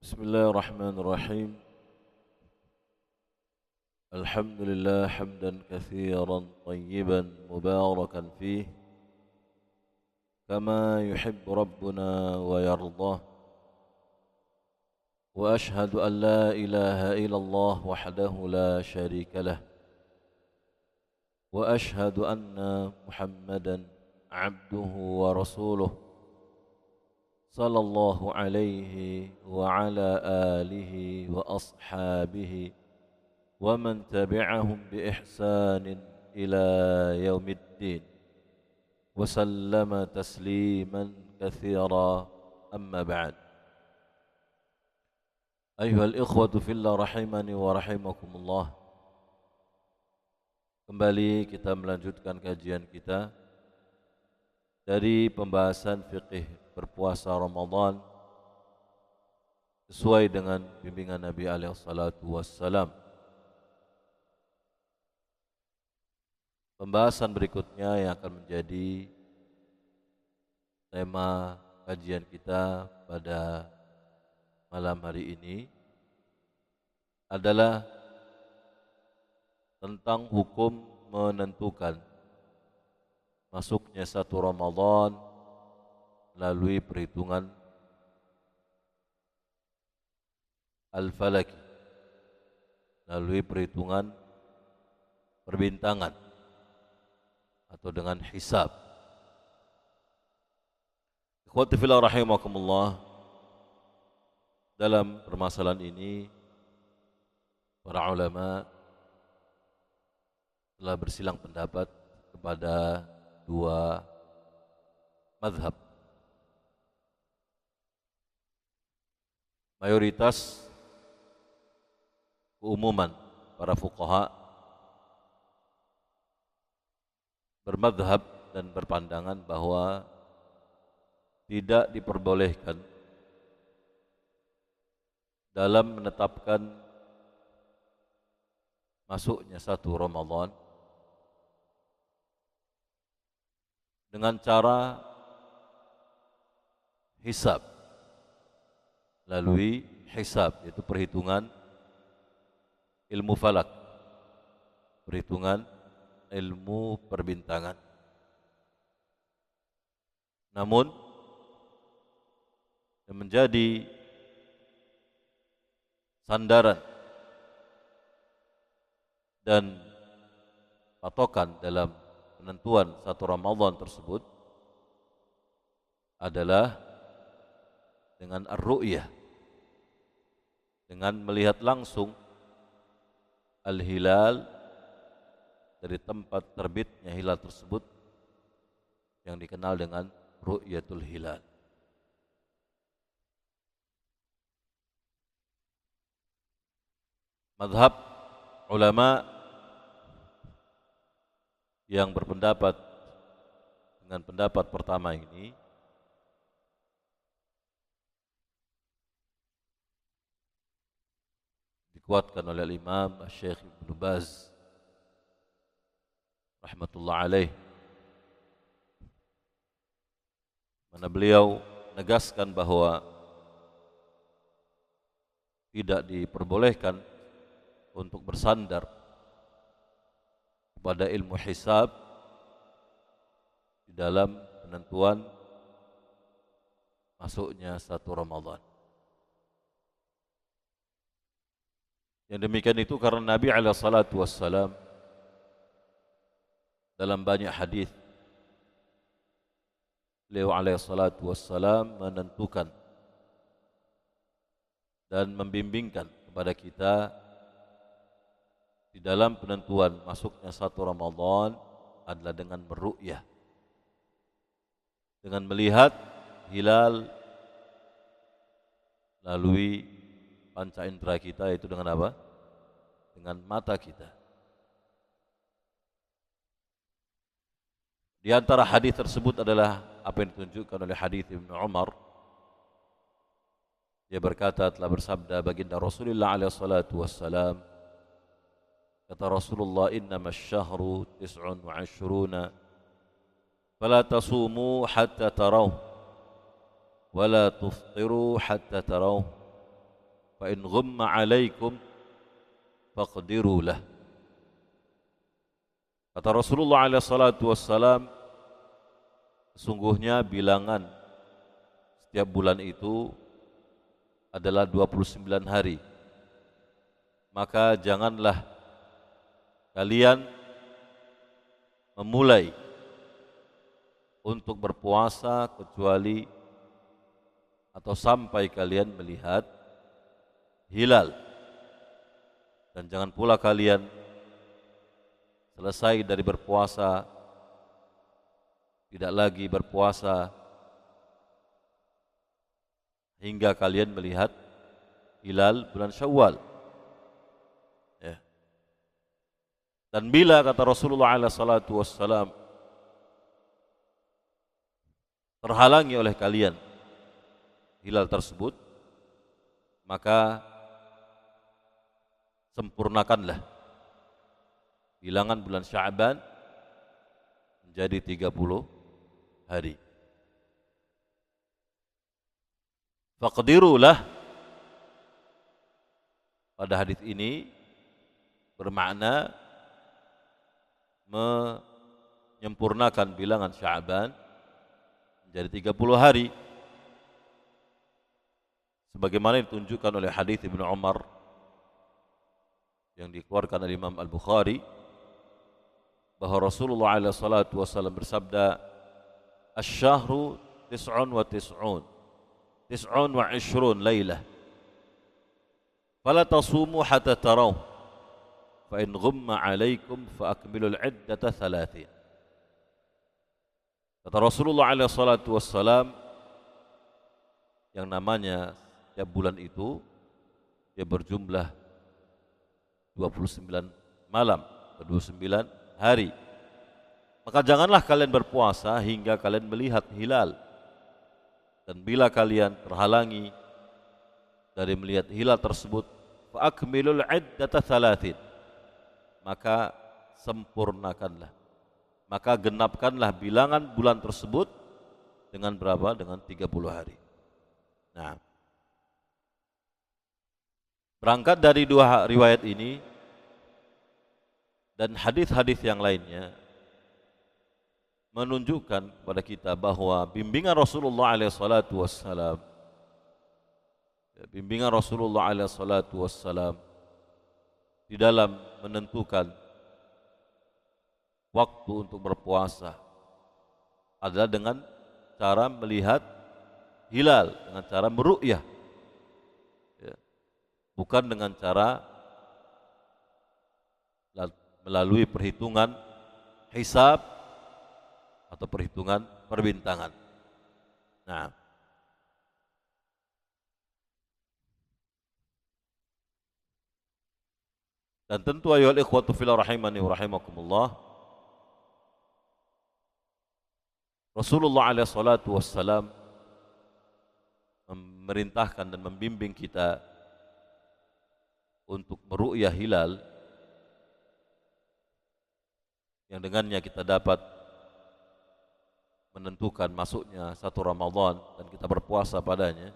بسم الله الرحمن الرحيم. الحمد لله حمدا كثيرا طيبا مباركا فيه كما يحب ربنا ويرضاه، وأشهد أن لا إله إلا الله وحده لا شريك له، وأشهد أن محمدا عبده ورسوله صلى الله عليه وعلى آله وأصحابه ومن تبعهم بإحسان إلى يوم الدين وسلم تسليما كثيرا. أما بعد، أيها الإخوة في الله رحمني ورحمكم الله. Kembali kita melanjutkan kajian kita dari pembahasan fiqih berpuasa Ramadan sesuai dengan bimbingan Nabi alaihi salatu wassalam. Pembahasan berikutnya yang akan menjadi tema kajian kita pada malam hari ini adalah tentang hukum menentukan masuknya satu Ramadan melalui perhitungan al-falaki, melalui perhitungan perbintangan atau dengan hisab. Ikhwati fillah rahimakumullah, dalam permasalahan ini para ulama telah bersilang pendapat kepada dua mazhab. Mayoritas keumuman para fuqaha bermadhab dan berpandangan bahwa tidak diperbolehkan dalam menetapkan masuknya satu Ramadan dengan cara hisab, melalui hisab, yaitu perhitungan ilmu falak, perhitungan ilmu perbintangan. Namun yang menjadi sandaran dan patokan dalam penentuan satu Ramadan tersebut adalah dengan ar-ru'yah, dengan melihat langsung al-hilal dari tempat terbitnya hilal tersebut yang dikenal dengan ru'yatul hilal. Mazhab ulama yang berpendapat dengan pendapat pertama ini dikuatkan oleh Imam Syekh Ibn Baz rahmatullah alaih, mana beliau menegaskan bahwa tidak diperbolehkan untuk bersandar pada ilmu hisab di dalam penentuan masuknya satu Ramadan. Yang demikian itu karena Nabi alaihi salatu wassalam dalam banyak hadis beliau alaihi salatu wassalam menentukan dan membimbingkan kepada kita di dalam penentuan masuknya satu Ramadan adalah dengan meru'yah, dengan melihat hilal melalui panca indera kita, itu dengan apa? Dengan mata kita. Di antara hadis tersebut adalah apa yang ditunjukkan oleh hadis Ibnu Umar. Dia berkata, telah bersabda baginda Rasulullah alaihi salatu wassalam, kata Rasulullah, innama syahru 29 fala tasumu hatta taraw wala tuftiru hatta taraw fa in ghumma 'alaikum faqdiru lah. Kata Rasulullah alaihi salatu wassalam, sesungguhnya bilangan setiap bulan itu adalah 29 hari. Maka janganlah kalian memulai untuk berpuasa kecuali atau sampai kalian melihat hilal. Dan jangan pula kalian selesai dari berpuasa tidak lagi berpuasa hingga kalian melihat hilal bulan Syawal. Ya. Dan bila kata Rasulullah alaihi salatu wassalam terhalangi oleh kalian hilal tersebut, maka sempurnakanlah bilangan bulan Sya'ban menjadi 30 hari. Faqdirulah, pada hadis ini bermakna menyempurnakan bilangan Sya'ban menjadi 30 hari. Sebagaimana ditunjukkan oleh hadis Ibnu Umar yang dikeluarkan oleh Imam Al-Bukhari, bahwa Rasulullah alaihi salatu wasallam bersabda, "Asy-syahru 99 lailah. Fala tasumu hatta taraw. Fa in ghumma 'alaikum fa akmilul 'iddata 30." Kata Rasulullah alaihi salatu wasallam, yang namanya setiap bulan itu dia berjumlah 29 malam, 29 hari. Maka janganlah kalian berpuasa hingga kalian melihat hilal. Dan bila kalian terhalangi dari melihat hilal tersebut, fa akmilul 'iddata 30, maka sempurnakanlah, maka genapkanlah bilangan bulan tersebut dengan berapa? Dengan 30 hari. Nah, berangkat dari dua riwayat ini dan hadis-hadis yang lainnya menunjukkan kepada kita bahwa bimbingan Rasulullah alaihi salatu wassalam, bimbingan Rasulullah alaihi salatu wassalam di dalam menentukan waktu untuk berpuasa adalah dengan cara melihat hilal, dengan cara meru'yah, ya. Bukan dengan cara melalui perhitungan hisab atau perhitungan perbintangan. Nah, dan tentu ayyuhal ikhwatu fillah rahimani wa rahimakumullah, Rasulullah alaihi salatu wassalam memerintahkan dan membimbing kita untuk meru'yah hilal, yang dengannya kita dapat menentukan masuknya satu Ramadan dan kita berpuasa padanya.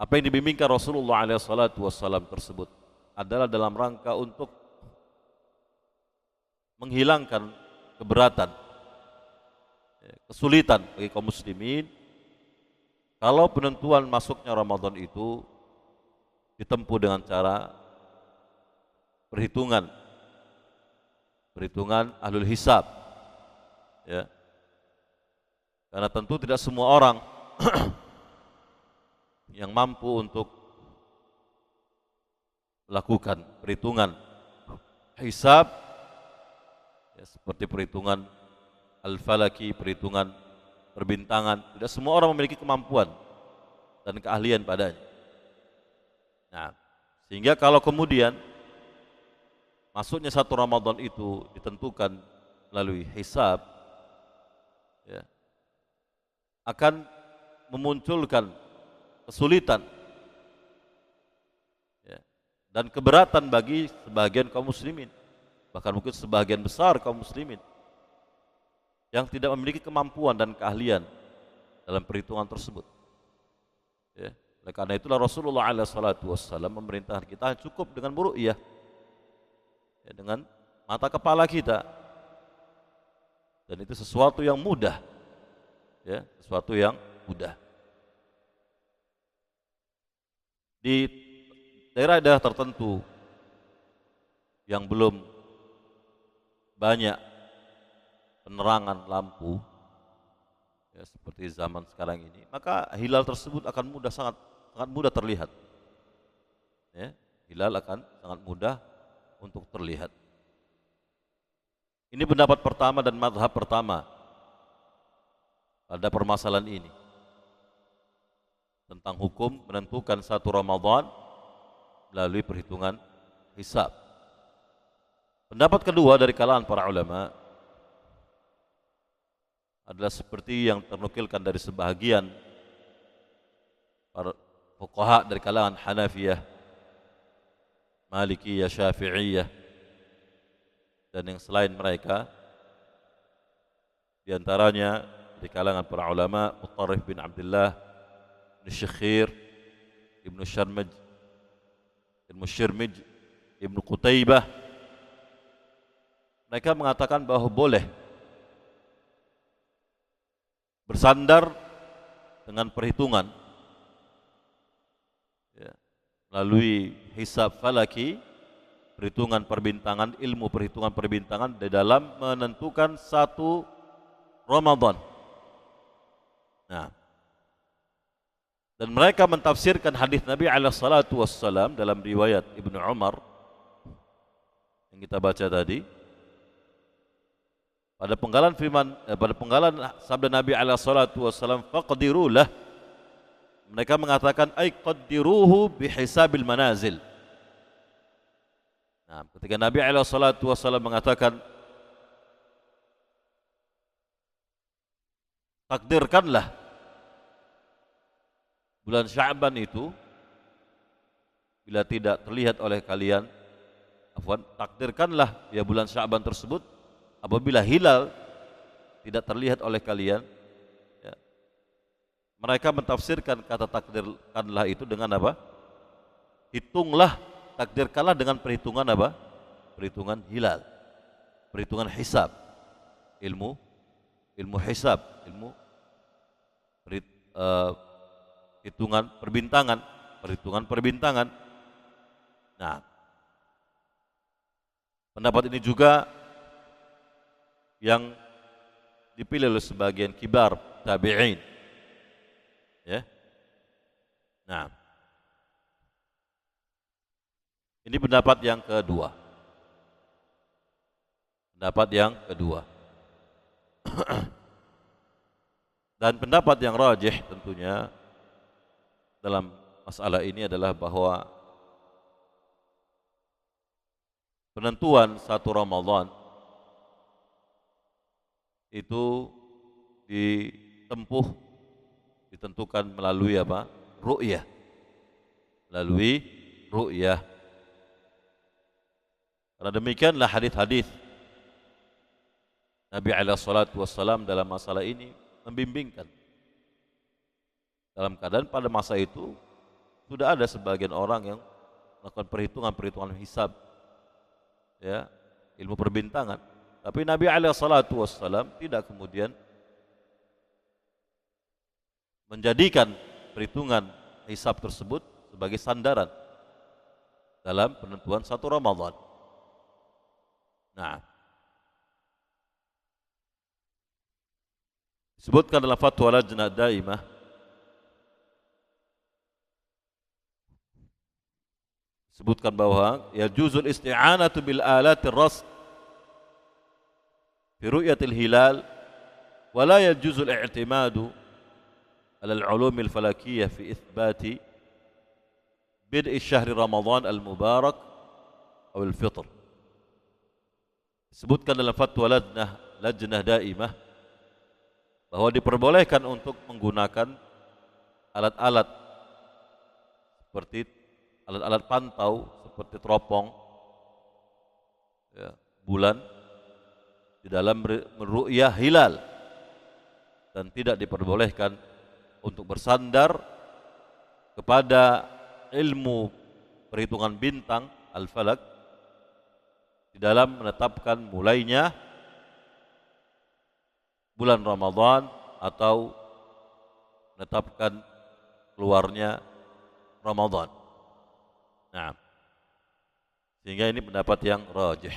Apa yang dibimbingkan Rasulullah alaihi salatu wassalam tersebut adalah dalam rangka untuk menghilangkan keberatan, kesulitan bagi kaum muslimin kalau penentuan masuknya Ramadan itu ditempuh dengan cara perhitungan ahlul hisab, ya. Karena tentu tidak semua orang yang mampu untuk melakukan perhitungan hisab, ya, seperti perhitungan al-falaki, perhitungan perbintangan. Tidak semua orang memiliki kemampuan dan keahlian padanya. Nah, sehingga kalau kemudian masuknya satu Ramadan itu ditentukan melalui hisab, ya, akan memunculkan kesulitan, ya, dan keberatan bagi sebagian kaum muslimin, bahkan mungkin sebagian besar kaum muslimin yang tidak memiliki kemampuan dan keahlian dalam perhitungan tersebut, ya. Oleh karena itulah Rasulullah SAW memerintahkan kita cukup dengan meru'yah, ya, dengan mata kepala kita, dan itu sesuatu yang mudah, ya, sesuatu yang mudah. Di daerah-daerah tertentu yang belum banyak penerangan lampu, ya, seperti zaman sekarang ini, maka hilal tersebut akan sangat mudah terlihat. Ya, hilal akan sangat mudah untuk terlihat. Ini pendapat pertama dan mazhab pertama pada permasalahan ini tentang hukum menentukan satu Ramadan melalui perhitungan hisab. Pendapat kedua dari kalangan para ulama adalah seperti yang ternukilkan dari sebahagian para fuqaha dari kalangan Hanafiyah, Malikiyah, Syafi'iyah, dan yang selain mereka, di antaranya di kalangan para ulama Mutarrif bin Abdullah, Ibn Syekhir, Ibn Shirmij, Ibn Qutaybah. Mereka mengatakan bahwa boleh bersandar dengan perhitungan, ya, melalui hisab falaki, perhitungan perbintangan, ilmu perhitungan perbintangan di dalam menentukan satu Ramadan. Nah, dan mereka mentafsirkan hadis Nabi SAW dalam riwayat Ibnu Umar yang kita baca tadi. Pada penggalan sabda Nabi SAW, faqdirulah, mereka mengatakan ay qaddiruhu bihisabil manazil. Nah, ketika Nabi SAW mengatakan takdirkanlah bulan Sya'ban itu bila tidak terlihat oleh kalian, takdirkanlah ya bulan Sya'ban tersebut apabila hilal tidak terlihat oleh kalian, ya. Mereka mentafsirkan kata takdirkanlah itu dengan apa? Hitunglah, takdirkanlah dengan perhitungan apa? Perhitungan hilal, perhitungan hisab, ilmu hisab, hitungan perbintangan. Nah, pendapat ini juga yang dipilih oleh sebagian kibar tabi'in, ya. Nah, ini pendapat yang kedua. Dan pendapat yang rajih tentunya dalam masalah ini adalah bahwa penentuan satu Ramadan itu ditentukan melalui apa? Ru'yah. Melalui ru'yah. Karena demikianlah hadis-hadis Nabi SAW dalam masalah ini membimbingkan. Dalam keadaan pada masa itu sudah ada sebagian orang yang melakukan perhitungan hisab, ya, ilmu perbintangan. Tapi Nabi SAW tidak kemudian menjadikan perhitungan hisab tersebut sebagai sandaran dalam penentuan satu Ramadan. Nah, disebutkan dalam fatwa Lajnah Daimah, disebutkan bahwa ya juzul isti'anatu bil alatir rasd fi ru'yatil hilal wa la yajuzul i'timadu ala al-ulum al-falakiyyah fi itsbati bid'i syahri Ramadan al-mubarak atau al-fitr. Disebutkan dalam fatwa Lajnah Daimah bahwa diperbolehkan untuk menggunakan alat-alat seperti alat-alat pantau seperti teropong, ya, bulan di dalam meru'yah hilal, dan tidak diperbolehkan untuk bersandar kepada ilmu perhitungan bintang al-falak di dalam menetapkan mulainya bulan Ramadan atau menetapkan keluarnya Ramadan. Nah, sehingga ini pendapat yang rajih.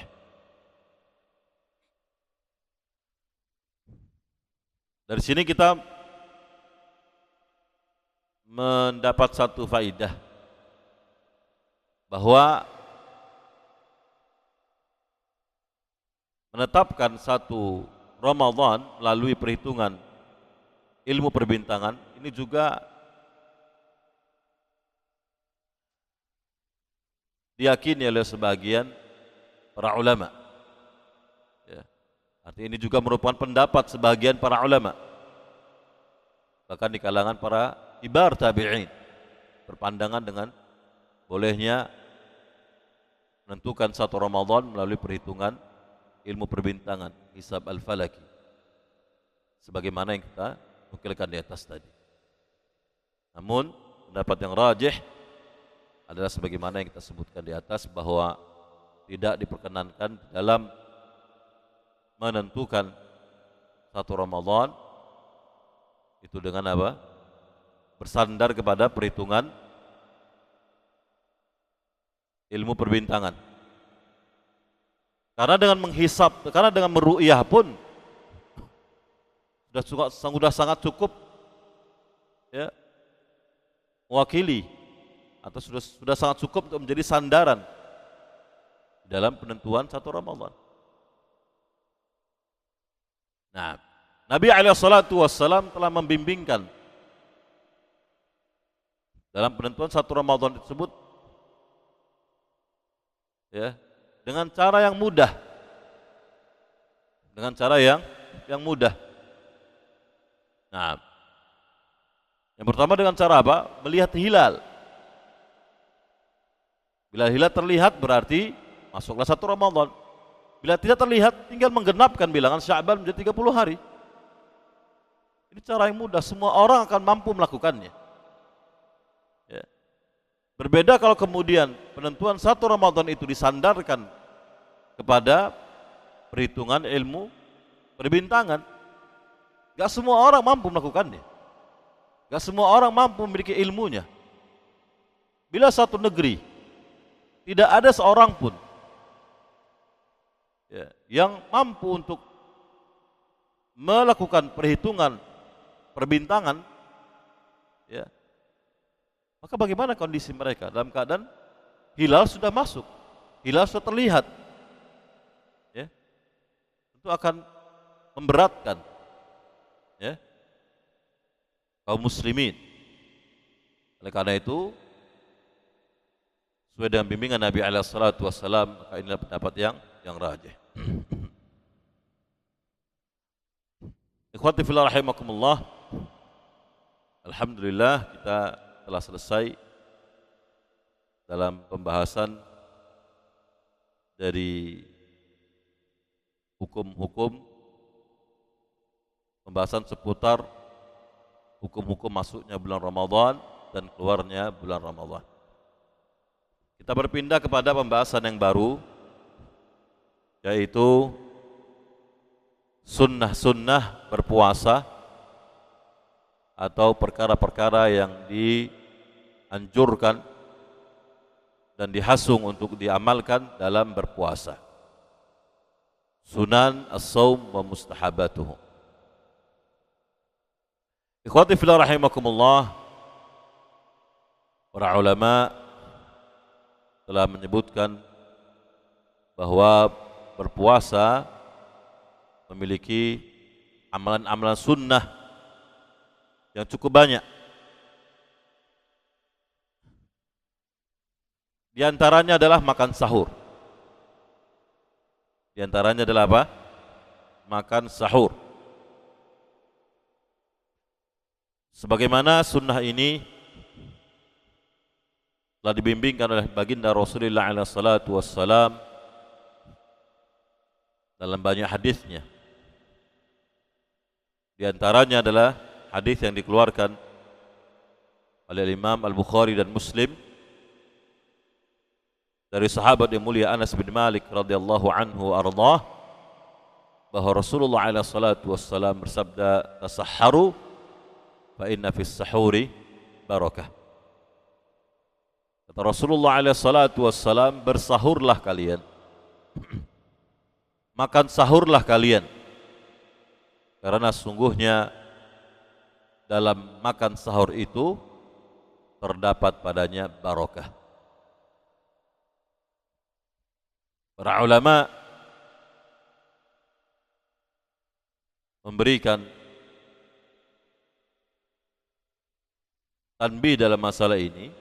Dari sini kita mendapat satu faidah bahwa menetapkan satu Ramadan melalui perhitungan ilmu perbintangan ini juga diyakini oleh sebagian para ulama. Ya. Artinya ini juga merupakan pendapat sebagian para ulama. Bahkan di kalangan para kibar tabi'in berpandangan dengan bolehnya menentukan satu Ramadan melalui perhitungan ilmu perbintangan, hisab al-falaki. Sebagaimana yang kita nukilkan di atas tadi. Namun pendapat yang rajih adalah sebagaimana yang kita sebutkan di atas bahwa tidak diperkenankan dalam menentukan satu Ramadan itu dengan apa? Bersandar kepada perhitungan ilmu perbintangan. Karena dengan menghisap, karena dengan meru'yah pun sudah sangat cukup ya, mewakili atau sudah sangat cukup untuk menjadi sandaran dalam penentuan satu Ramadan. Nah, Nabi SAW telah membimbingkan dalam penentuan satu Ramadan tersebut ya, dengan cara yang mudah. Dengan cara yang mudah. Nah, yang pertama dengan cara apa? Melihat hilal. Bila hilal terlihat berarti masuklah satu Ramadan. Bila tidak terlihat tinggal menggenapkan bilangan Sya'ban menjadi 30 hari. Ini cara yang mudah, semua orang akan mampu melakukannya. Ya. Berbeda kalau kemudian penentuan satu Ramadan itu disandarkan kepada perhitungan ilmu perbintangan. Gak semua orang mampu melakukannya. Gak semua orang mampu memiliki ilmunya. Bila satu negeri tidak ada seorang pun ya, yang mampu untuk melakukan perhitungan perbintangan, ya, maka bagaimana kondisi mereka dalam keadaan hilal sudah masuk, hilal sudah terlihat, ya, itu akan memberatkan, ya, kaum muslimin. Oleh karena itu, sesuai dengan bimbingan Nabi SAW, maka inilah pendapat yang rajih. Ikhwati fillah rahimakumullah. Alhamdulillah kita telah selesai dalam pembahasan dari hukum-hukum, pembahasan seputar hukum-hukum masuknya bulan Ramadan dan keluarnya bulan Ramadan. Kita berpindah kepada pembahasan yang baru, yaitu sunnah-sunnah berpuasa atau perkara-perkara yang dianjurkan dan dihasung untuk diamalkan dalam berpuasa. Sunan as-saum wa mustahabatuhu. Ikhwati fillah rahimakumullah, para ulama telah menyebutkan bahwa berpuasa memiliki amalan-amalan sunnah yang cukup banyak. Di antaranya adalah makan sahur. Di antaranya adalah apa? Makan sahur. Sebagaimana sunnah ini telah dibimbingkan oleh baginda Rasulullah SAW dalam banyak hadisnya. Di antaranya adalah hadis yang dikeluarkan oleh Imam Al-Bukhari dan Muslim dari sahabat yang mulia Anas bin Malik radhiyallahu anhu ardah, bahwa Rasulullah alaihi salatu wassalam bersabda, tasahharu fa inna fis sahuri barakah. Kata Rasulullah alaihi salatu wassalam, bersahurlah kalian, makan sahurlah kalian, karena sungguhnya dalam makan sahur itu terdapat padanya barakah. Para ulama memberikan tanbih dalam masalah ini,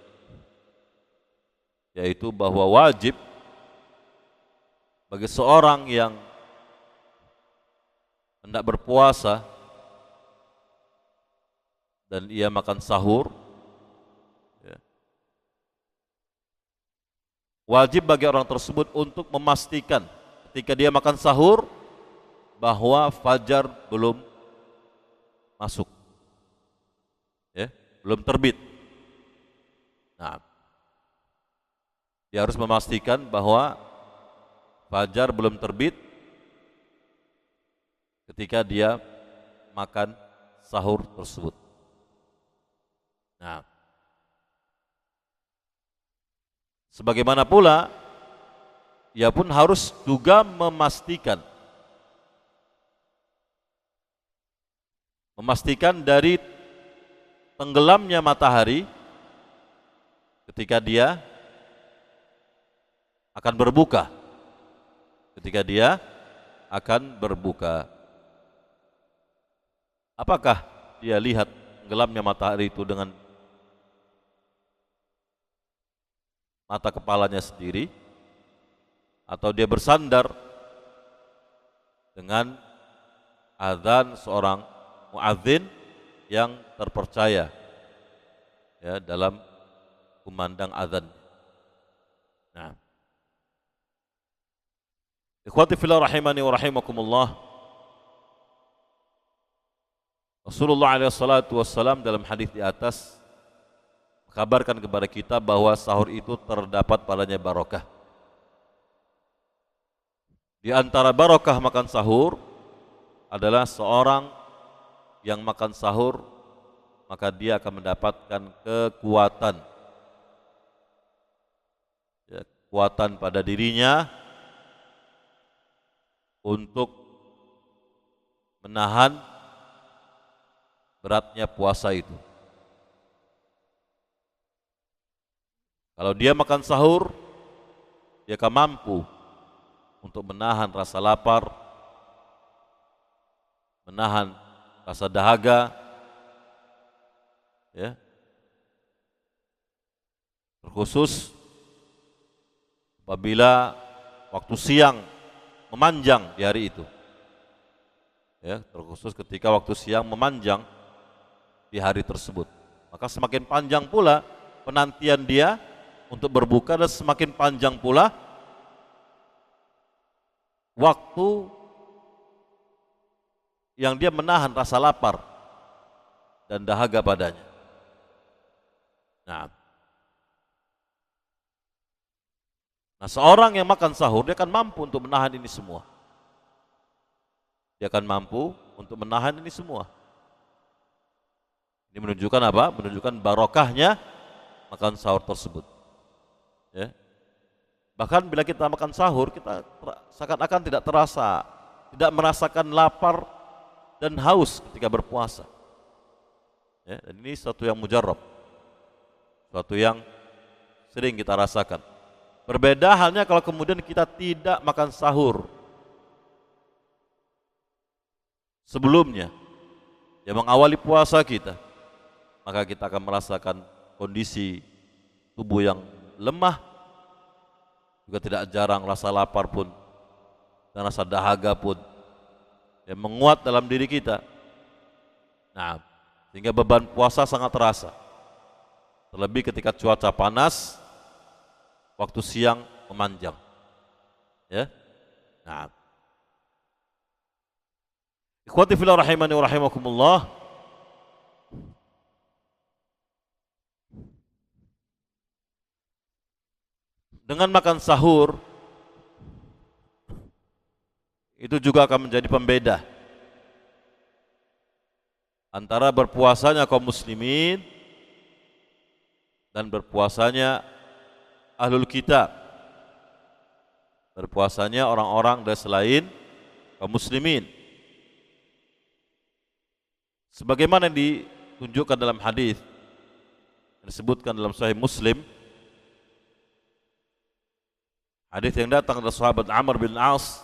yaitu bahwa wajib bagi seorang yang hendak berpuasa dan ia makan sahur, ya, wajib bagi orang tersebut untuk memastikan ketika dia makan sahur bahwa fajar belum masuk, ya, belum terbit. Nah, dia harus memastikan bahwa fajar belum terbit ketika dia makan sahur tersebut. Nah, sebagaimana pula ia pun harus juga memastikan dari tenggelamnya matahari ketika dia akan berbuka. Apakah dia lihat tenggelamnya matahari itu dengan mata kepalanya sendiri, atau dia bersandar dengan azan seorang muadzin yang terpercaya, ya, dalam kumandang azan. Nah, ikhwati fillah rahimani wa rahimakumullah, Rasulullah alaihi salatu wassalam dalam hadis di atas kabarkan kepada kita bahwa sahur itu terdapat padanya barakah. Di antara barakah makan sahur adalah seorang yang makan sahur, maka dia akan mendapatkan kekuatan, ya, kekuatan pada dirinya untuk menahan beratnya puasa itu. Kalau dia makan sahur, dia akan mampu untuk menahan rasa lapar, menahan rasa dahaga, ya. Terkhusus apabila waktu siang memanjang di hari itu, ya, terkhusus ketika waktu siang memanjang di hari tersebut, maka semakin panjang pula penantian dia untuk berbuka, dan semakin panjang pula waktu yang dia menahan rasa lapar dan dahaga padanya. Nah, seorang yang makan sahur, dia akan mampu untuk menahan ini semua. Dia akan mampu untuk menahan ini semua. Ini menunjukkan apa? Menunjukkan barokahnya makan sahur tersebut. Ya. Bahkan bila kita makan sahur, kita seakan-akan tidak terasa, tidak merasakan lapar dan haus ketika berpuasa. Ya, dan ini suatu yang mujarab, suatu yang sering kita rasakan. Berbeda halnya kalau kemudian kita tidak makan sahur sebelumnya, yang mengawali puasa kita, maka kita akan merasakan kondisi tubuh yang lemah, juga tidak jarang rasa lapar pun dan rasa dahaga pun yang menguat dalam diri kita. Nah, sehingga beban puasa sangat terasa, terlebih ketika cuaca panas, waktu siang memanjang, ya. Nah, ikhwati fillah rahimani wa rahimakumullah, dengan makan sahur itu juga akan menjadi pembeda antara berpuasanya kaum muslimin dan berpuasanya ahlul kitab, berpuasanya orang-orang dari selain kaum muslimin. Sebagaimana yang ditunjukkan dalam hadis yang disebutkan dalam Sahih Muslim, hadis yang datang dari sahabat Amr bin As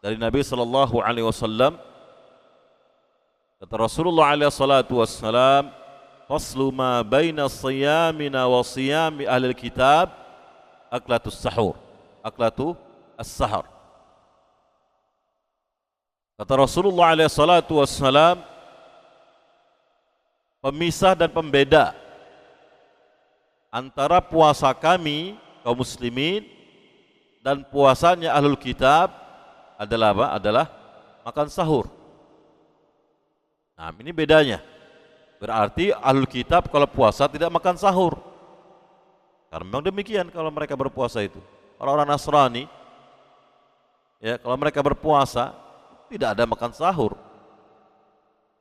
dari Nabi sallallahu alaihi wasallam, kata Rasulullah alaihi salatu wassalam, faslu ma baina siyamina wa siyami ahli kitab aklatus sahur, aklatu as-sahar. Kata Rasulullah alaihi salatu wassalam, pemisah dan pembeda antara puasa kami kaum muslimin dan puasanya ahlul kitab adalah apa? Adalah makan sahur. Nah, ini bedanya. Berarti ahlul kitab kalau puasa tidak makan sahur. Karena memang demikian kalau mereka berpuasa itu. Orang-orang Nasrani, ya, kalau mereka berpuasa tidak ada makan sahur.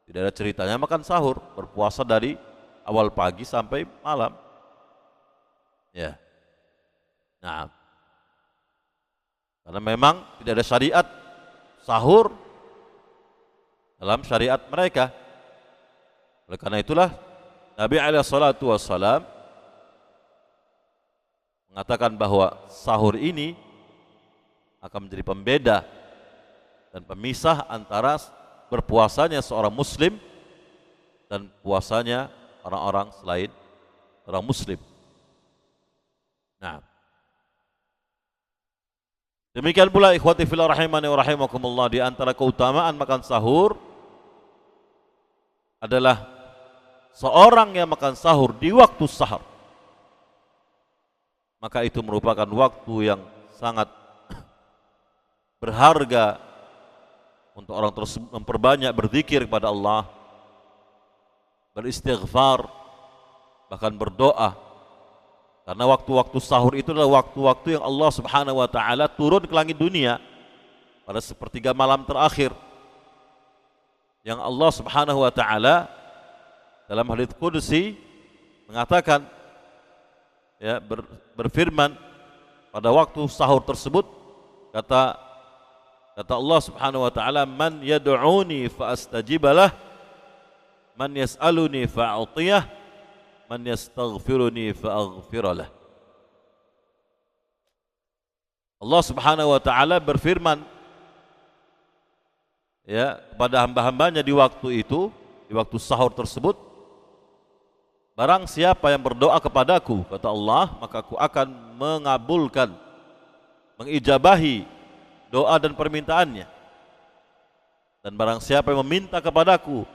Tidak ada ceritanya makan sahur, berpuasa dari awal pagi sampai malam. Ya. Nah, karena memang tidak ada syariat sahur dalam syariat mereka. Oleh karena itulah Nabi alaihi salatu wassalam mengatakan bahwa sahur ini akan menjadi pembeda dan pemisah antara berpuasanya seorang muslim dan puasanya orang-orang selain orang muslim. Nah, demikian pula ikhwati fillah rahimani wa rahimakumullah, di antara keutamaan makan sahur adalah seorang yang makan sahur di waktu sahur, maka itu merupakan waktu yang sangat berharga untuk orang tersebut memperbanyak berzikir kepada Allah, beristighfar, bahkan berdoa. Karena waktu-waktu sahur itu adalah waktu-waktu yang Allah Subhanahu wa taala turun ke langit dunia pada sepertiga malam terakhir. Yang Allah Subhanahu wa taala dalam hadits qudsi mengatakan, ya, berfirman pada waktu sahur tersebut, kata Allah Subhanahu wa taala, man yad'uni fa astajibalah, man yas'aluni fa a'tiyah, man yastaghfiruni fa aghfiralah. Allah Subhanahu wa taala berfirman, ya, kepada hamba-hambanya di waktu itu, di waktu sahur tersebut, barang siapa yang berdoa kepadaku, kata Allah, maka aku akan mengabulkan, mengijabahi doa dan permintaannya. Dan barang siapa yang meminta kepadaku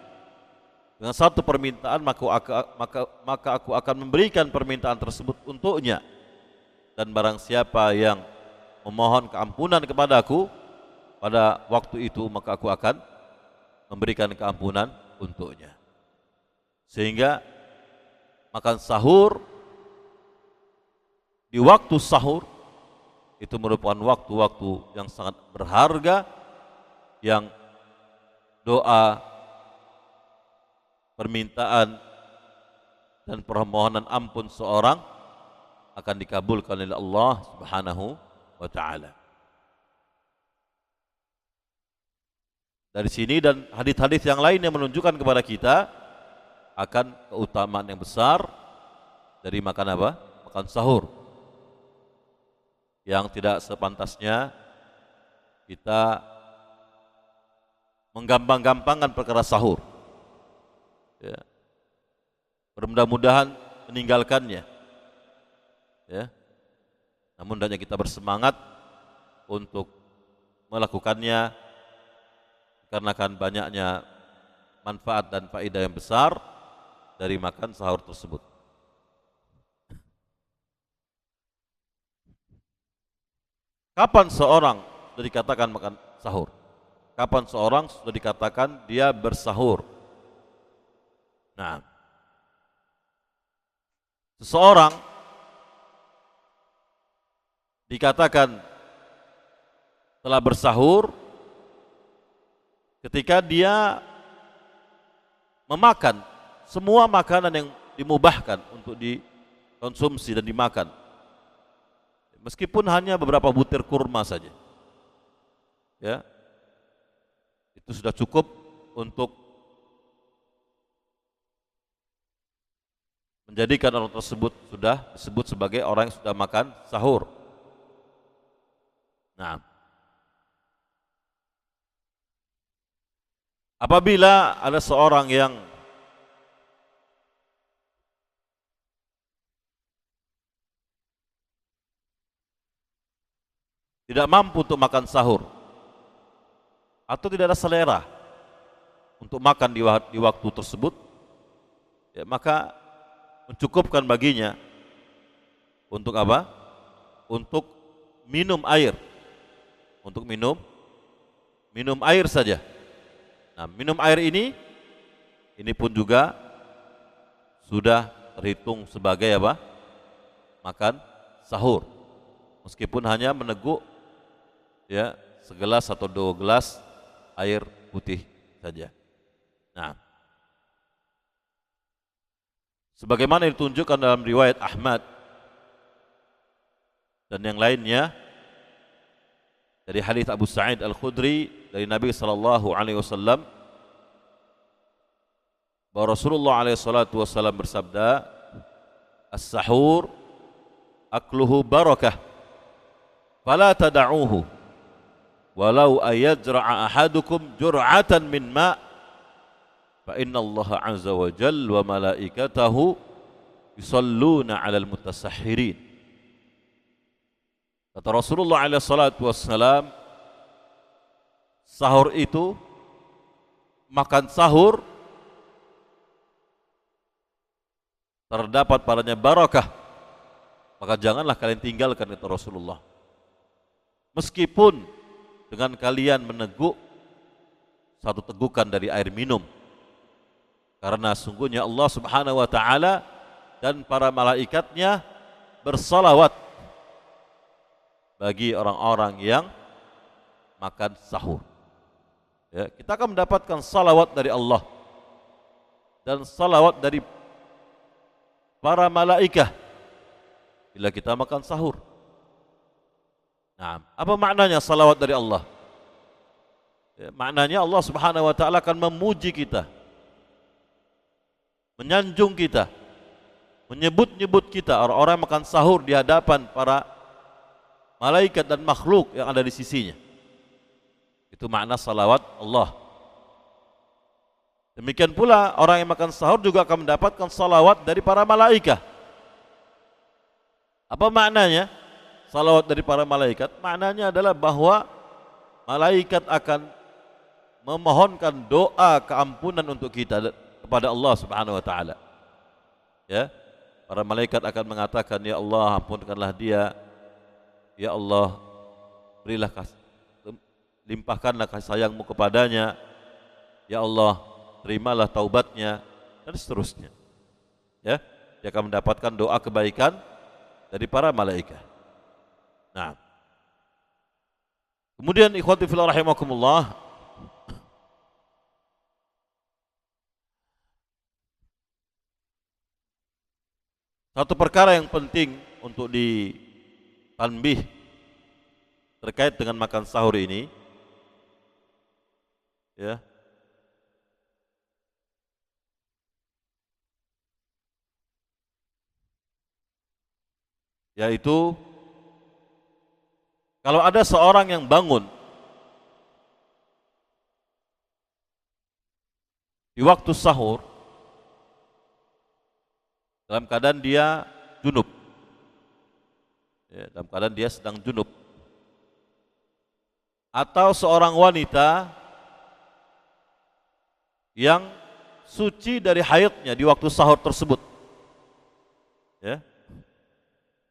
dengan satu permintaan, maka aku akan memberikan permintaan tersebut untuknya. Dan barang siapa yang memohon keampunan kepadaku pada waktu itu, maka aku akan memberikan keampunan untuknya. Sehingga makan sahur di waktu sahur itu merupakan waktu-waktu yang sangat berharga, yang doa, permintaan dan permohonan ampun seorang akan dikabulkan oleh Allah Subhanahu wa taala. Dari sini dan hadis-hadis yang lain yang menunjukkan kepada kita akan keutamaan yang besar dari makan apa? Makan sahur. Yang tidak sepantasnya kita menggampang-gampangkan perkara sahur, ya. Mudah-mudahan meninggalkannya, ya. Namun hendaknya kita bersemangat untuk melakukannya, karena kan banyaknya manfaat dan faedah yang besar dari makan sahur tersebut. Kapan seorang sudah dikatakan makan sahur? Kapan seorang sudah dikatakan dia bersahur? Nah, seseorang dikatakan telah bersahur ketika dia memakan semua makanan yang dimubahkan untuk dikonsumsi dan dimakan, meskipun hanya beberapa butir kurma saja, ya, itu sudah cukup untuk menjadikan orang tersebut sudah disebut sebagai orang yang sudah makan sahur. Nah, apabila ada seorang yang tidak mampu untuk makan sahur atau tidak ada selera untuk makan di waktu tersebut, ya, maka mencukupkan baginya untuk apa? Untuk minum air. Untuk minum air saja. Nah, minum air ini pun juga sudah terhitung sebagai apa? Makan sahur. Meskipun hanya meneguk, ya, segelas atau 2 gelas air putih saja. Nah, sebagaimana ditunjukkan dalam riwayat Ahmad dan yang lainnya dari hadis Abu Sa'id Al-Khudri dari Nabi sallallahu alaihi wasallam bahwa Rasulullah alaihi salatu wasallam bersabda, "As-sahur akluhu barakah, fala tada'uhu walau ayajra'a ahadukum jur'atan min ma' fa inna Allah azza wa jalla wa malaikatahu yusalluna 'alal mutasahhirin." Kata Rasulullah alaihi salatu wassalam, sahur itu, makan sahur, terdapat padanya barakah, maka janganlah kalian tinggalkan, kata Rasulullah, meskipun dengan kalian meneguk satu tegukan dari air minum. Karena sungguhnya Allah subhanahu wa ta'ala dan para malaikatnya bersalawat bagi orang-orang yang makan sahur. Ya, kita akan mendapatkan salawat dari Allah dan salawat dari para malaikat bila kita makan sahur. Nah, apa maknanya salawat dari Allah? Ya, maknanya Allah subhanahu wa ta'ala akan memuji kita, menyanjung kita, menyebut-nyebut kita, orang-orang yang makan sahur di hadapan para malaikat dan makhluk yang ada di sisinya. Itu makna salawat Allah. Demikian pula orang yang makan sahur juga akan mendapatkan salawat dari para malaikat. Apa maknanya salawat dari para malaikat? Maknanya adalah bahwa malaikat akan memohonkan doa keampunan untuk kita kepada Allah subhanahu wa ta'ala. Ya, para malaikat akan mengatakan, ya Allah, ampunkanlah dia, ya Allah, berilah limpahkanlah kasih sayangmu kepadanya, ya Allah, terimalah taubatnya, dan seterusnya. Ya, dia akan mendapatkan doa kebaikan dari para malaikat. Nah, kemudian ikhwati fillah rahimakumullah, satu perkara yang penting untuk ditanbih terkait dengan makan sahur ini, ya, yaitu kalau ada seorang yang bangun di waktu sahur dalam keadaan dia junub, ya, dalam keadaan dia sedang junub, atau seorang wanita yang suci dari haidnya di waktu sahur tersebut, ya,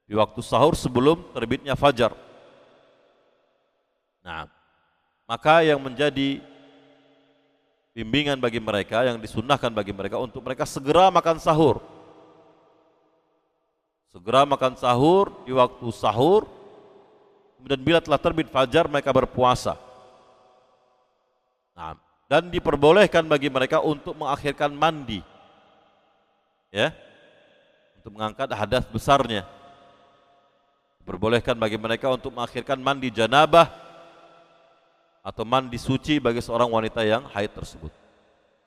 di waktu sahur sebelum terbitnya fajar. Nah, maka yang menjadi bimbingan bagi mereka, yang disunnahkan bagi mereka untuk mereka segera makan sahur. Segera makan sahur di waktu sahur kemudian bila telah terbit fajar mereka berpuasa. Nah, dan diperbolehkan bagi mereka untuk mengakhirkan mandi, ya, untuk mengangkat hadas besarnya. Diperbolehkan bagi mereka untuk mengakhirkan mandi janabah atau mandi suci bagi seorang wanita yang haid tersebut,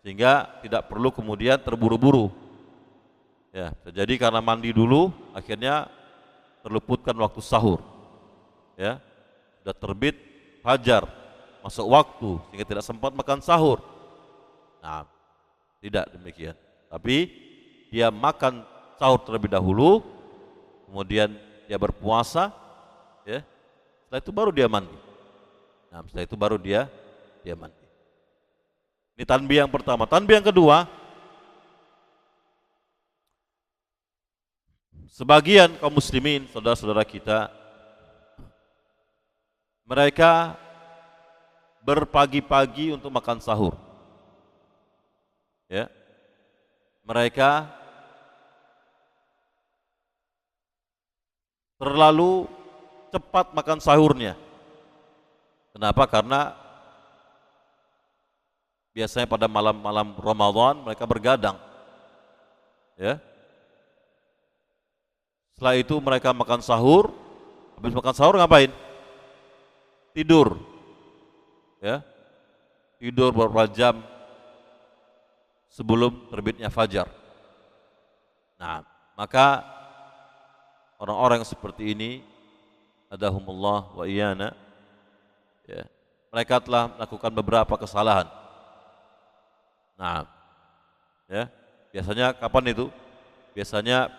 sehingga tidak perlu kemudian terburu-buru. Ya, terjadi karena mandi dulu, akhirnya terluputkan waktu sahur. Ya, sudah terbit fajar, masuk waktu, sehingga tidak sempat makan sahur. Nah, tidak demikian. Tapi dia makan sahur terlebih dahulu, kemudian dia berpuasa, ya. Setelah itu baru dia mandi. Nah, setelah itu baru dia mandi. Ini tanbih yang pertama. Tanbih yang kedua, sebagian kaum muslimin, saudara-saudara kita, mereka berpagi-pagi untuk makan sahur. Ya. Mereka terlalu cepat makan sahurnya. Kenapa? Karena biasanya pada malam-malam Ramadan mereka bergadang. Ya. Setelah itu mereka makan sahur. Habis makan sahur ngapain? Tidur. Ya. Tidur beberapa jam sebelum terbitnya fajar. Nah, maka orang-orang yang seperti ini, adahumullah wa iyana, ya, mereka telah melakukan beberapa kesalahan. Nah, ya, biasanya kapan itu? Biasanya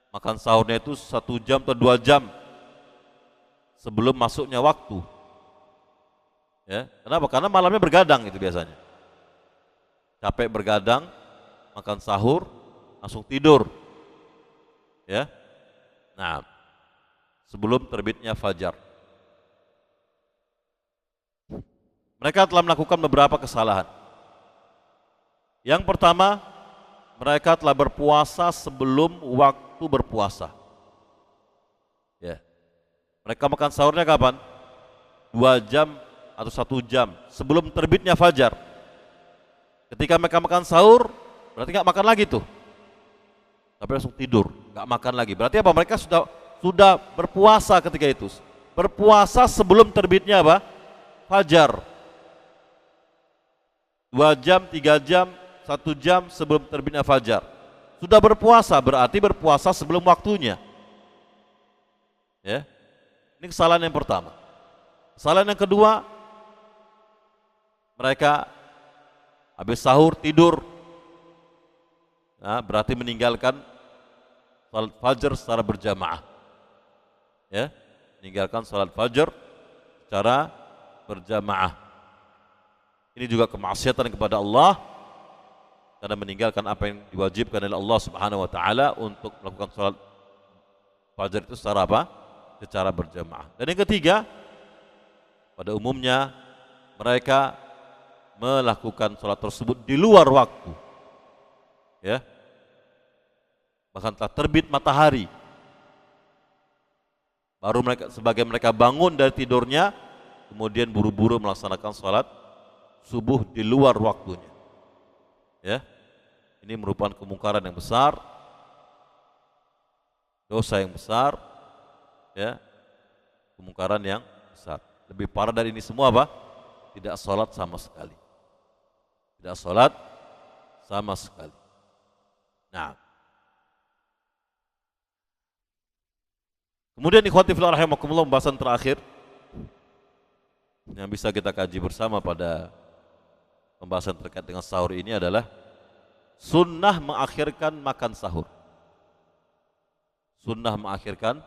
makan sahurnya itu 1 jam atau 2 jam sebelum masuknya waktu. Ya, kenapa? Karena malamnya bergadang itu biasanya. Capek bergadang, makan sahur, langsung tidur. Ya. Nah, sebelum terbitnya fajar. Mereka telah melakukan beberapa kesalahan. Yang pertama, mereka telah berpuasa sebelum waktu berpuasa. Ya. Mereka makan sahurnya kapan? 2 jam atau 1 jam sebelum terbitnya fajar. Ketika mereka makan sahur, berarti nggak makan lagi tuh. Tapi langsung tidur, nggak makan lagi. Berarti apa? Mereka sudah berpuasa ketika itu. Berpuasa sebelum terbitnya apa? Fajar. 2 jam, 3 jam, 1 jam sebelum terbitnya fajar. Sudah berpuasa, berarti berpuasa sebelum waktunya. Ya. Ini kesalahan yang pertama. Kesalahan yang kedua, mereka habis sahur tidur. Nah, berarti meninggalkan salat fajar secara berjamaah. Ya, meninggalkan salat fajar secara berjamaah. Ini juga kemaksiatan kepada Allah karena meninggalkan apa yang diwajibkan oleh Allah Subhanahu wa taala untuk melakukan salat fajar itu secara apa? Secara berjamaah. Dan yang ketiga, pada umumnya mereka melakukan sholat tersebut di luar waktu, ya, bahkan telah terbit matahari, baru mereka bangun dari tidurnya, kemudian buru-buru melaksanakan sholat subuh di luar waktunya. Ya, ini merupakan kemungkaran yang besar, dosa yang besar, ya, kemungkaran yang besar. Lebih parah dari ini semua apa? Tidak sholat sama sekali. Tidak sholat sama sekali. Nah, kemudian ikhwati fillah rahimakumullah, pembahasan terakhir yang bisa kita kaji bersama pada pembahasan terkait dengan sahur ini adalah sunnah mengakhirkan makan sahur. Sunnah mengakhirkan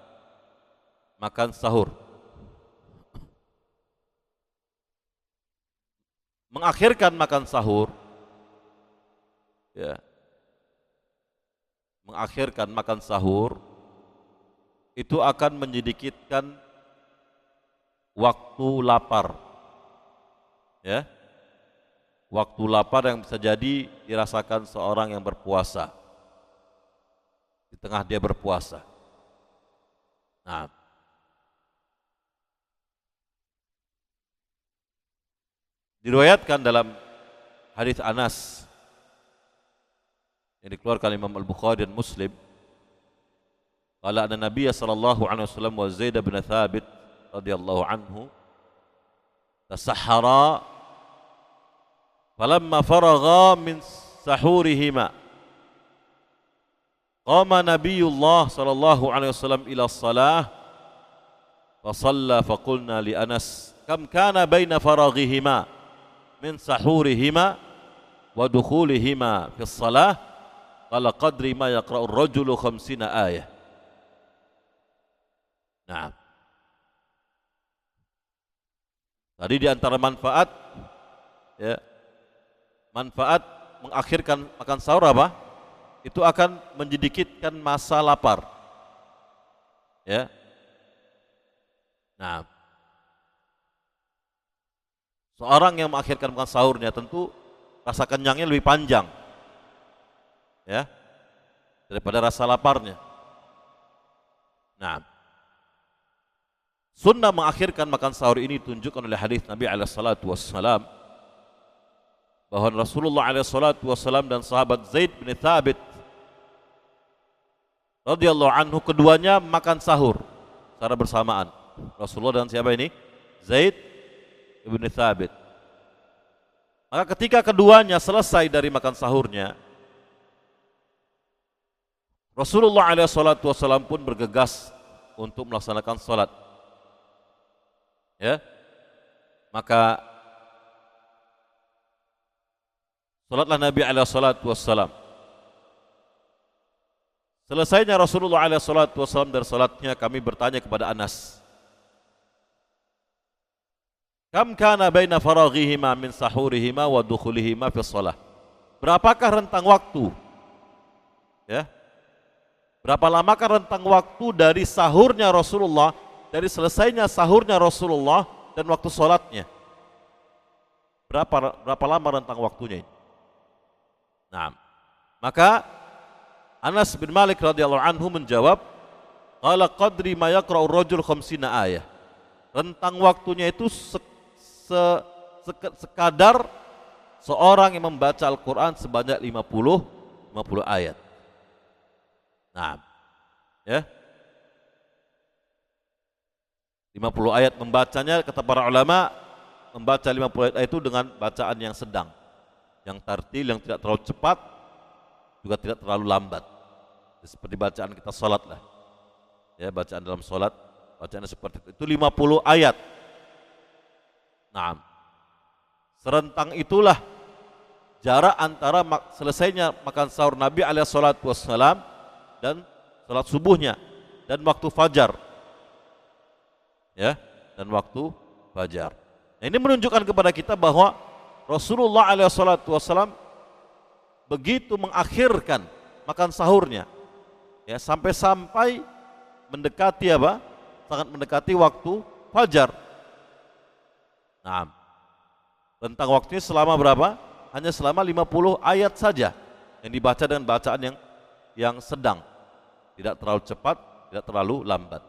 makan sahur. Mengakhirkan makan sahur, ya, mengakhirkan makan sahur itu akan menyedikitkan waktu lapar, ya, waktu lapar yang bisa jadi dirasakan seorang yang berpuasa di tengah dia berpuasa. Nah, Diriwayatkan dalam hadis Anas yang dikeluarkan Imam Al-Bukhari dan Muslim, qala anna Nabiy sallallahu alaihi wasallam wa Zaid bin Thabit radhiyallahu anhu tasahhara falamma faragha min sahurihima qama Nabiyullah sallallahu alaihi wasallam ila shalah fa shalla fa qulna li Anas kam kana baina faraghihima min sahurihima wa dukhulihima fi shalah qala qadri ma yaqra'u ar-rajulu 50 ayah. Nah, tadi di antara manfaat, ya, manfaat mengakhirkan makan sahur apa? Itu akan menjedikitkan masa lapar. Ya. Nah, seorang yang mengakhirkan makan sahurnya tentu rasa kenyangnya lebih panjang, ya, daripada rasa laparnya. Nah, sunnah mengakhirkan makan sahur ini ditunjukkan oleh hadis Nabi alaihi salatu wassalam bahwa Rasulullah alaihi salatu wassalam dan sahabat Zaid bin Thabit radhiyallahu anhu keduanya makan sahur secara bersamaan. Rasulullah dan siapa ini? Zaid bin Thabit. Maka ketika keduanya selesai dari makan sahurnya, Rasulullah alaihi salatu wassalam pun bergegas untuk melaksanakan salat. Ya, maka salatlah Nabi alaihi salatu wassalam. Selesainya Rasulullah alaihi salatu wassalam dari salatnya, kami bertanya kepada Anas, kam kana baina faraghihima min sahurihima wa dukhulihima fi shalah. Berapakah rentang waktu? Ya. Berapa lamakah rentang waktu dari sahurnya Rasulullah, dari selesainya sahurnya Rasulullah dan waktu sholatnya? Berapa lama rentang waktunya ini? Nah, maka Anas bin Malik radhiyallahu anhu menjawab, qala qadri ma yaqra'u ar-rajul 50 ayah. Rentang waktunya itu sekadar seorang yang membaca Al-Qur'an sebanyak 50 ayat. Nah, ya. 50 ayat membacanya, kata para ulama, membaca 50 ayat itu dengan bacaan yang sedang, yang tartil, yang tidak terlalu cepat, juga tidak terlalu lambat. Seperti bacaan kita salat lah. Ya, bacaan dalam salat, bacaan seperti itu 50 ayat. Nah, serentang itulah jarak antara selesainya makan sahur Nabi alaihi salatu wassalam dan salat subuhnya dan waktu fajar. Ya, dan waktu fajar. Nah, ini menunjukkan kepada kita bahwa Rasulullah alaihi salatu wassalam begitu mengakhirkan makan sahurnya, ya, sampai mendekati apa? Sangat mendekati waktu fajar. Nah, tentang waktunya selama berapa? Hanya selama 50 ayat saja yang dibaca dengan bacaan yang sedang, tidak terlalu cepat, tidak terlalu lambat.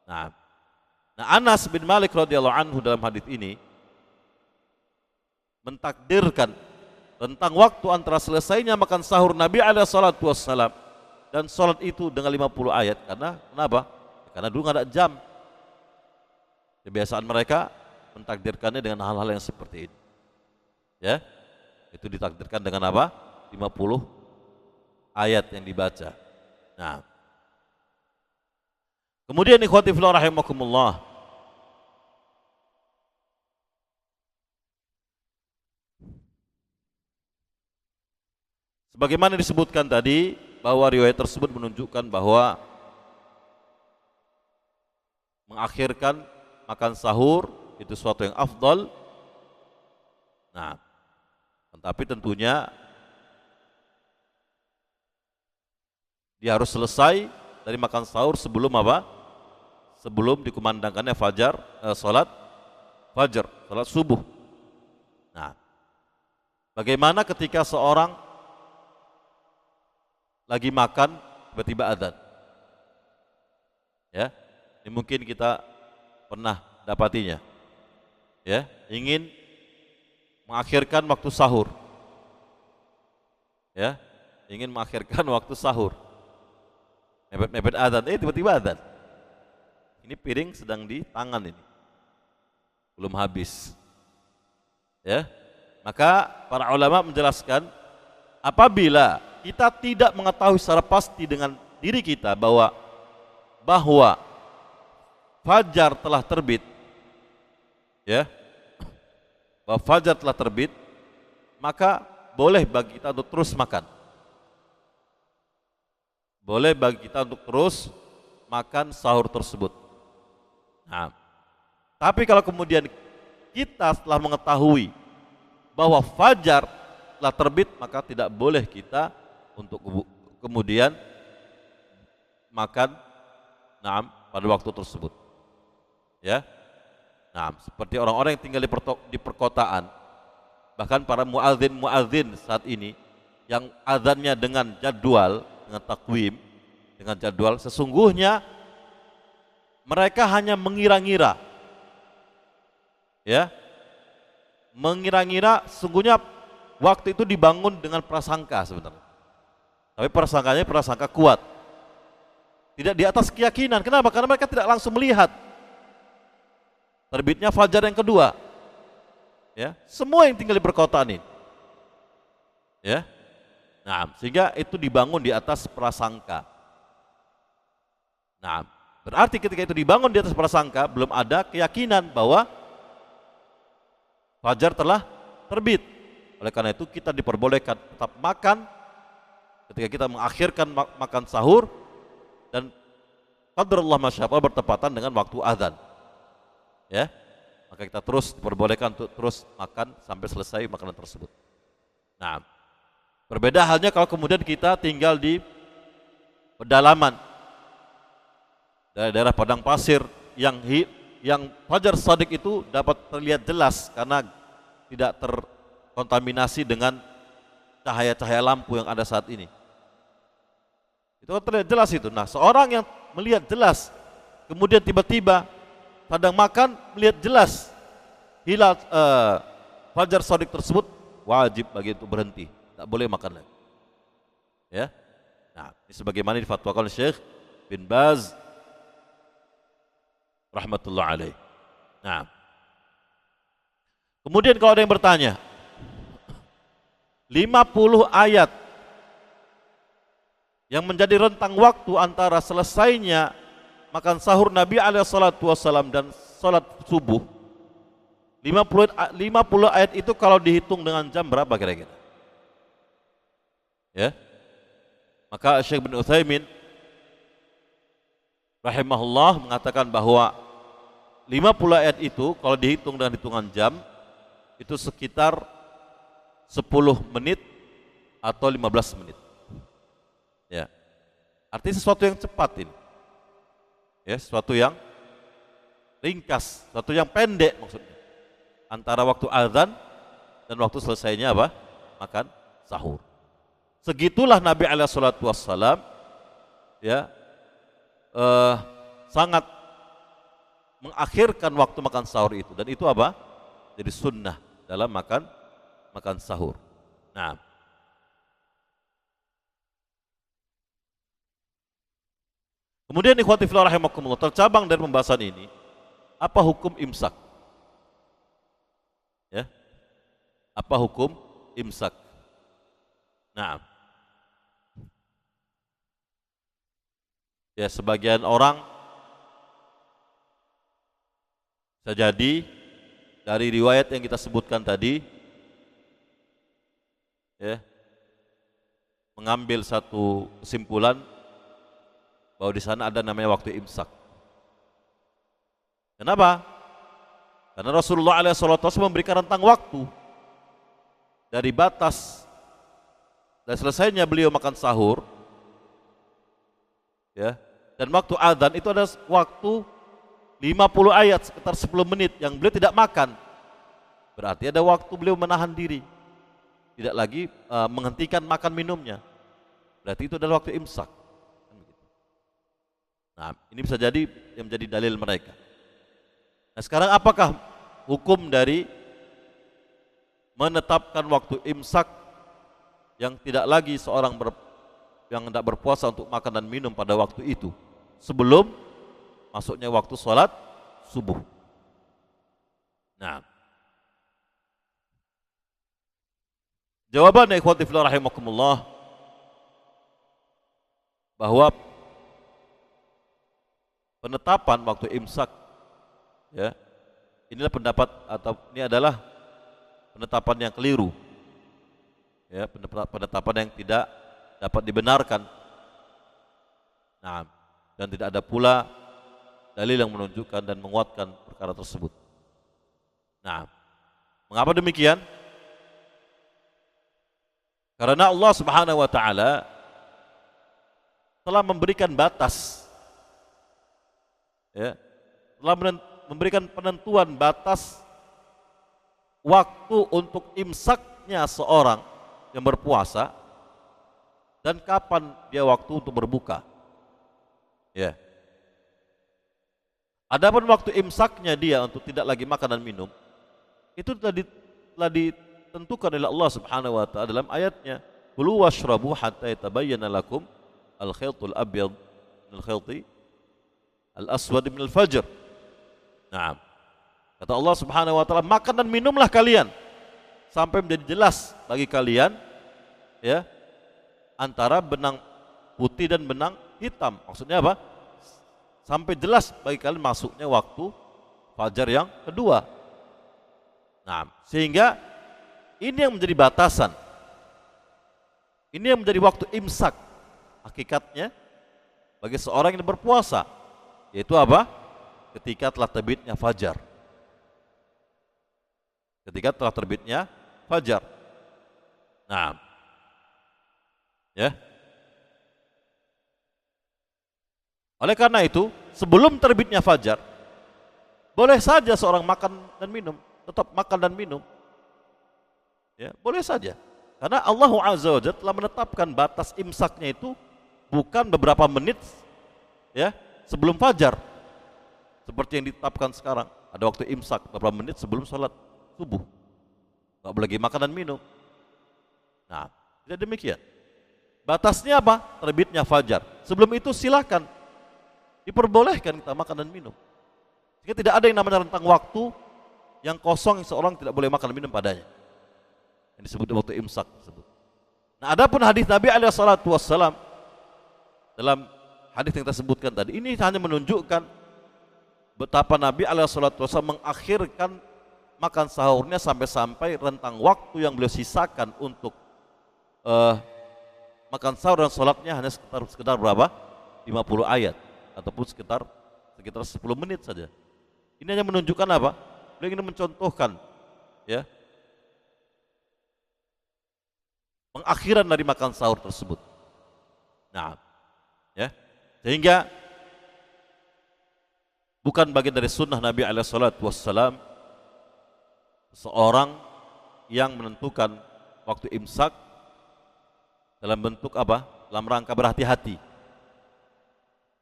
Nah, Anas bin Malik radhiyallahu anhu dalam hadis ini mentakdirkan tentang waktu antara selesainya makan sahur Nabi alaihi salatu wassalam dan salat itu dengan 50 ayat. Karena kenapa? Karena dulu nggak ada jam. Kebiasaan mereka mentakdirkannya dengan hal-hal yang seperti ini. Ya, itu ditakdirkan dengan apa? 50 ayat yang dibaca. Nah, kemudian ikhwati fillah rahimakumullah, sebagaimana disebutkan tadi bahwa riwayat tersebut menunjukkan bahwa mengakhirkan makan sahur itu suatu yang afdal. Nah, tetapi tentunya dia harus selesai dari makan sahur sebelum apa? Sebelum dikumandangkannya fajar, salat fajar, salat subuh. Nah, bagaimana ketika seorang lagi makan tiba-tiba adzan? Ya, ini mungkin kita pernah dapatinya. Ya, ingin mengakhirkan waktu sahur. Ya, ingin mengakhirkan waktu sahur. Mepet-mepet azan, tiba-tiba azan. Ini piring sedang di tangan ini. Belum habis. Ya. Maka para ulama menjelaskan apabila kita tidak mengetahui secara pasti dengan diri kita bahwa fajar telah terbit, ya, bahwa fajar telah terbit, maka boleh bagi kita untuk terus makan. Boleh bagi kita untuk terus makan sahur tersebut. Nah, tapi kalau kemudian kita setelah mengetahui bahwa fajar telah terbit, maka tidak boleh kita untuk kemudian makan pada waktu tersebut. Ya. Nah, seperti orang-orang yang tinggal di perkotaan, bahkan para muadzin saat ini yang azannya dengan jadwal, dengan takwim, dengan jadwal, sesungguhnya mereka hanya mengira-ngira. Ya. Mengira-ngira, sesungguhnya waktu itu dibangun dengan prasangka sebenarnya. Tapi prasangkanya prasangka kuat. Tidak di atas keyakinan. Kenapa? Karena mereka tidak langsung melihat terbitnya fajar yang kedua. Ya, semua yang tinggal di perkotaan ini. Ya. Nah, sehingga itu dibangun di atas prasangka. Nah, berarti ketika itu dibangun di atas prasangka, belum ada keyakinan bahwa fajar telah terbit. Oleh karena itu kita diperbolehkan tetap makan ketika kita mengakhirkan makan sahur, dan qadarullah masyaallah bertepatan dengan waktu azan. Ya. Maka kita terus diperbolehkan untuk terus makan sampai selesai makanan tersebut. Nah, berbeda halnya kalau kemudian kita tinggal di pedalaman, daerah padang pasir yang fajar shadiq itu dapat terlihat jelas karena tidak terkontaminasi dengan cahaya-cahaya lampu yang ada saat ini. Itu terlihat jelas itu. Nah, seorang yang melihat jelas, kemudian tiba-tiba sedang makan melihat jelas hilal fajar shadiq tersebut, wajib bagi itu berhenti, tak boleh makan lagi. Ya. Nah, ini sebagaimana difatwakan oleh Syekh bin Baz rahmatullah alaih. Nah, kemudian kalau ada yang bertanya, 50 ayat yang menjadi rentang waktu antara selesainya makan sahur Nabi SAW dan salat subuh, 50 ayat itu kalau dihitung dengan jam berapa kira-kira? Ya. Maka Syekh bin Utsaimin rahimahullah mengatakan bahwa 50 ayat itu kalau dihitung dengan hitungan jam itu sekitar 10 menit atau 15 menit. Ya. Artinya sesuatu yang cepat ini. Ya, sesuatu yang ringkas, sesuatu yang pendek maksudnya. Antara waktu azan dan waktu selesainya apa? Makan sahur. Segitulah Nabi alaihi salatu wassalam ya sangat mengakhirkan waktu makan sahur itu, dan itu apa? Jadi sunnah dalam makan sahur. Nah, kemudian ikhwati fillah rahimakumullah, tercabang dari pembahasan ini, apa hukum imsak? Ya. Apa hukum imsak? Nah, ya sebagian orang bisa jadi dari riwayat yang kita sebutkan tadi, ya, mengambil satu kesimpulan bahwa di sana ada namanya waktu imsak. Kenapa? Karena Rasulullah SAW memberikan rentang waktu dari batas dan selesainya beliau makan sahur, ya, dan waktu adzan itu ada waktu 50 ayat sekitar 10 menit yang beliau tidak makan. Berarti ada waktu beliau menahan diri, tidak lagi menghentikan makan minumnya. Berarti itu adalah waktu imsak. Nah, ini bisa jadi yang menjadi dalil mereka. Nah, sekarang apakah hukum dari menetapkan waktu imsak yang tidak lagi seorang yang hendak berpuasa untuk makan dan minum pada waktu itu sebelum masuknya waktu sholat subuh. Nah, jawaban ikhwati fillah rahimakumullah bahwa penetapan waktu imsak, ya, inilah pendapat atau ini adalah penetapan yang keliru, ya, penetapan yang tidak dapat dibenarkan. Nah, dan tidak ada pula dalil yang menunjukkan dan menguatkan perkara tersebut. Nah, mengapa demikian? Karena Allah Subhanahu wa taala telah memberikan batas, ya, telah memberikan penentuan batas waktu untuk imsaknya seorang yang berpuasa dan kapan dia waktu untuk berbuka. Ya. Adapun waktu imsaknya dia untuk tidak lagi makan dan minum itu telah ditentukan oleh Allah Subhanahu wa taala dalam ayatnya, "Kulu washrabu hatta yatabayyana lakum al-khaytul abyad min al-khayti al-aswad min al-fajr." Nah, kata Allah Subhanahu wa taala, makan dan minumlah kalian sampai menjadi jelas bagi kalian, ya, antara benang putih dan benang hitam. Maksudnya apa? Sampai jelas bagi kalian masuknya waktu fajar yang kedua. Nah, sehingga ini yang menjadi batasan. Ini yang menjadi waktu imsak hakikatnya bagi seorang yang berpuasa, yaitu apa? Ketika telah terbitnya fajar. Ketika telah terbitnya fajar. Nah, ya. Oleh karena itu, sebelum terbitnya fajar, boleh saja seorang makan dan minum, tetap makan dan minum. Ya, boleh saja. Karena Allah Azza wa Jalla telah menetapkan batas imsaknya itu bukan beberapa menit, ya, sebelum fajar. Seperti yang ditetapkan sekarang, ada waktu imsak beberapa menit sebelum sholat subuh. Enggak boleh lagi makan dan minum. Nah, tidak demikian. Batasnya apa? Terbitnya fajar. Sebelum itu silakan diperbolehkan kita makan dan minum. Sehingga tidak ada yang namanya rentang waktu yang kosong yang seorang tidak boleh makan dan minum padanya. Yang disebut waktu imsak tersebut. Nah, adapun hadis Nabi alaihi salatu wassalam dalam hadis yang kita sebutkan tadi, ini hanya menunjukkan betapa Nabi alaihi salatu wassalam mengakhirkan makan sahurnya sampai-sampai rentang waktu yang beliau sisakan untuk makan sahur dan sholatnya hanya sekitar berapa? 50 ayat ataupun sekitar 10 menit saja. Ini hanya menunjukkan apa? Beliau ingin mencontohkan, ya, pengakhiran dari makan sahur tersebut. Nah, ya, sehingga bukan bagian dari sunnah Nabi alaihi salatu wassalam seorang yang menentukan waktu imsak dalam bentuk apa? Dalam rangka berhati-hati,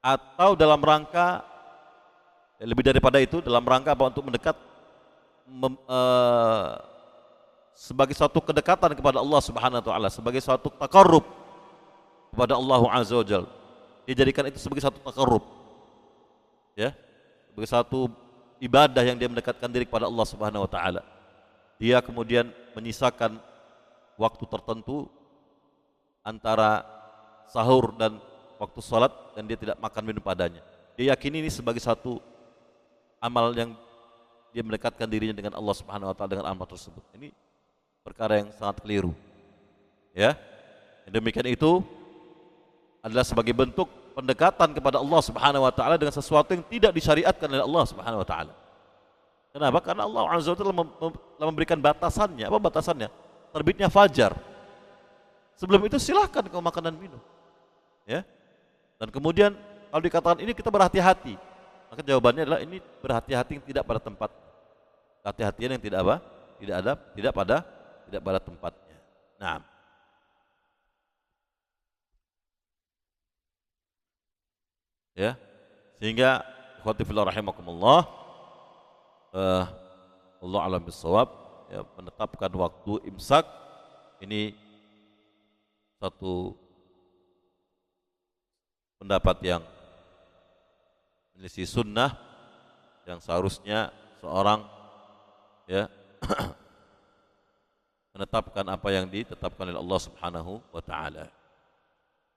atau dalam rangka lebih daripada itu, dalam rangka apa? Untuk mendekat sebagai suatu kedekatan kepada Allah Subhanahu wa taala, sebagai suatu taqarrub kepada Allah Azza wa Jalla. Dia jadikan itu sebagai satu taqarrub, ya, sebagai satu ibadah yang dia mendekatkan diri kepada Allah Subhanahu wa taala. Dia kemudian menyisakan waktu tertentu antara sahur dan waktu sholat dan dia tidak makan minum padanya. Dia yakini ini sebagai satu amal yang dia mendekatkan dirinya dengan Allah Subhanahu wa taala dengan amal tersebut. Ini perkara yang sangat keliru. Ya. Yang demikian itu adalah sebagai bentuk pendekatan kepada Allah Subhanahu wa taala dengan sesuatu yang tidak disyariatkan oleh Allah Subhanahu wa taala. Kenapa? Karena Allah Azza wa Jalla telah memberikan batasannya. Apa batasannya? Terbitnya fajar. Sebelum itu silahkan kau makan dan minum. Ya. Dan kemudian kalau dikatakan ini kita berhati-hati, maka jawabannya adalah ini berhati-hati yang tidak pada tempat. Hati-hatian yang tidak apa? Tidak pada tempatnya. Nah, ya, sehingga ikhwati fillah rahimakumullah, Allah alam bisawab, ya, menetapkan waktu imsak ini satu pendapat yang menyelisih sunnah, yang seharusnya seorang ya menetapkan apa yang ditetapkan oleh Allah Subhanahu wa taala.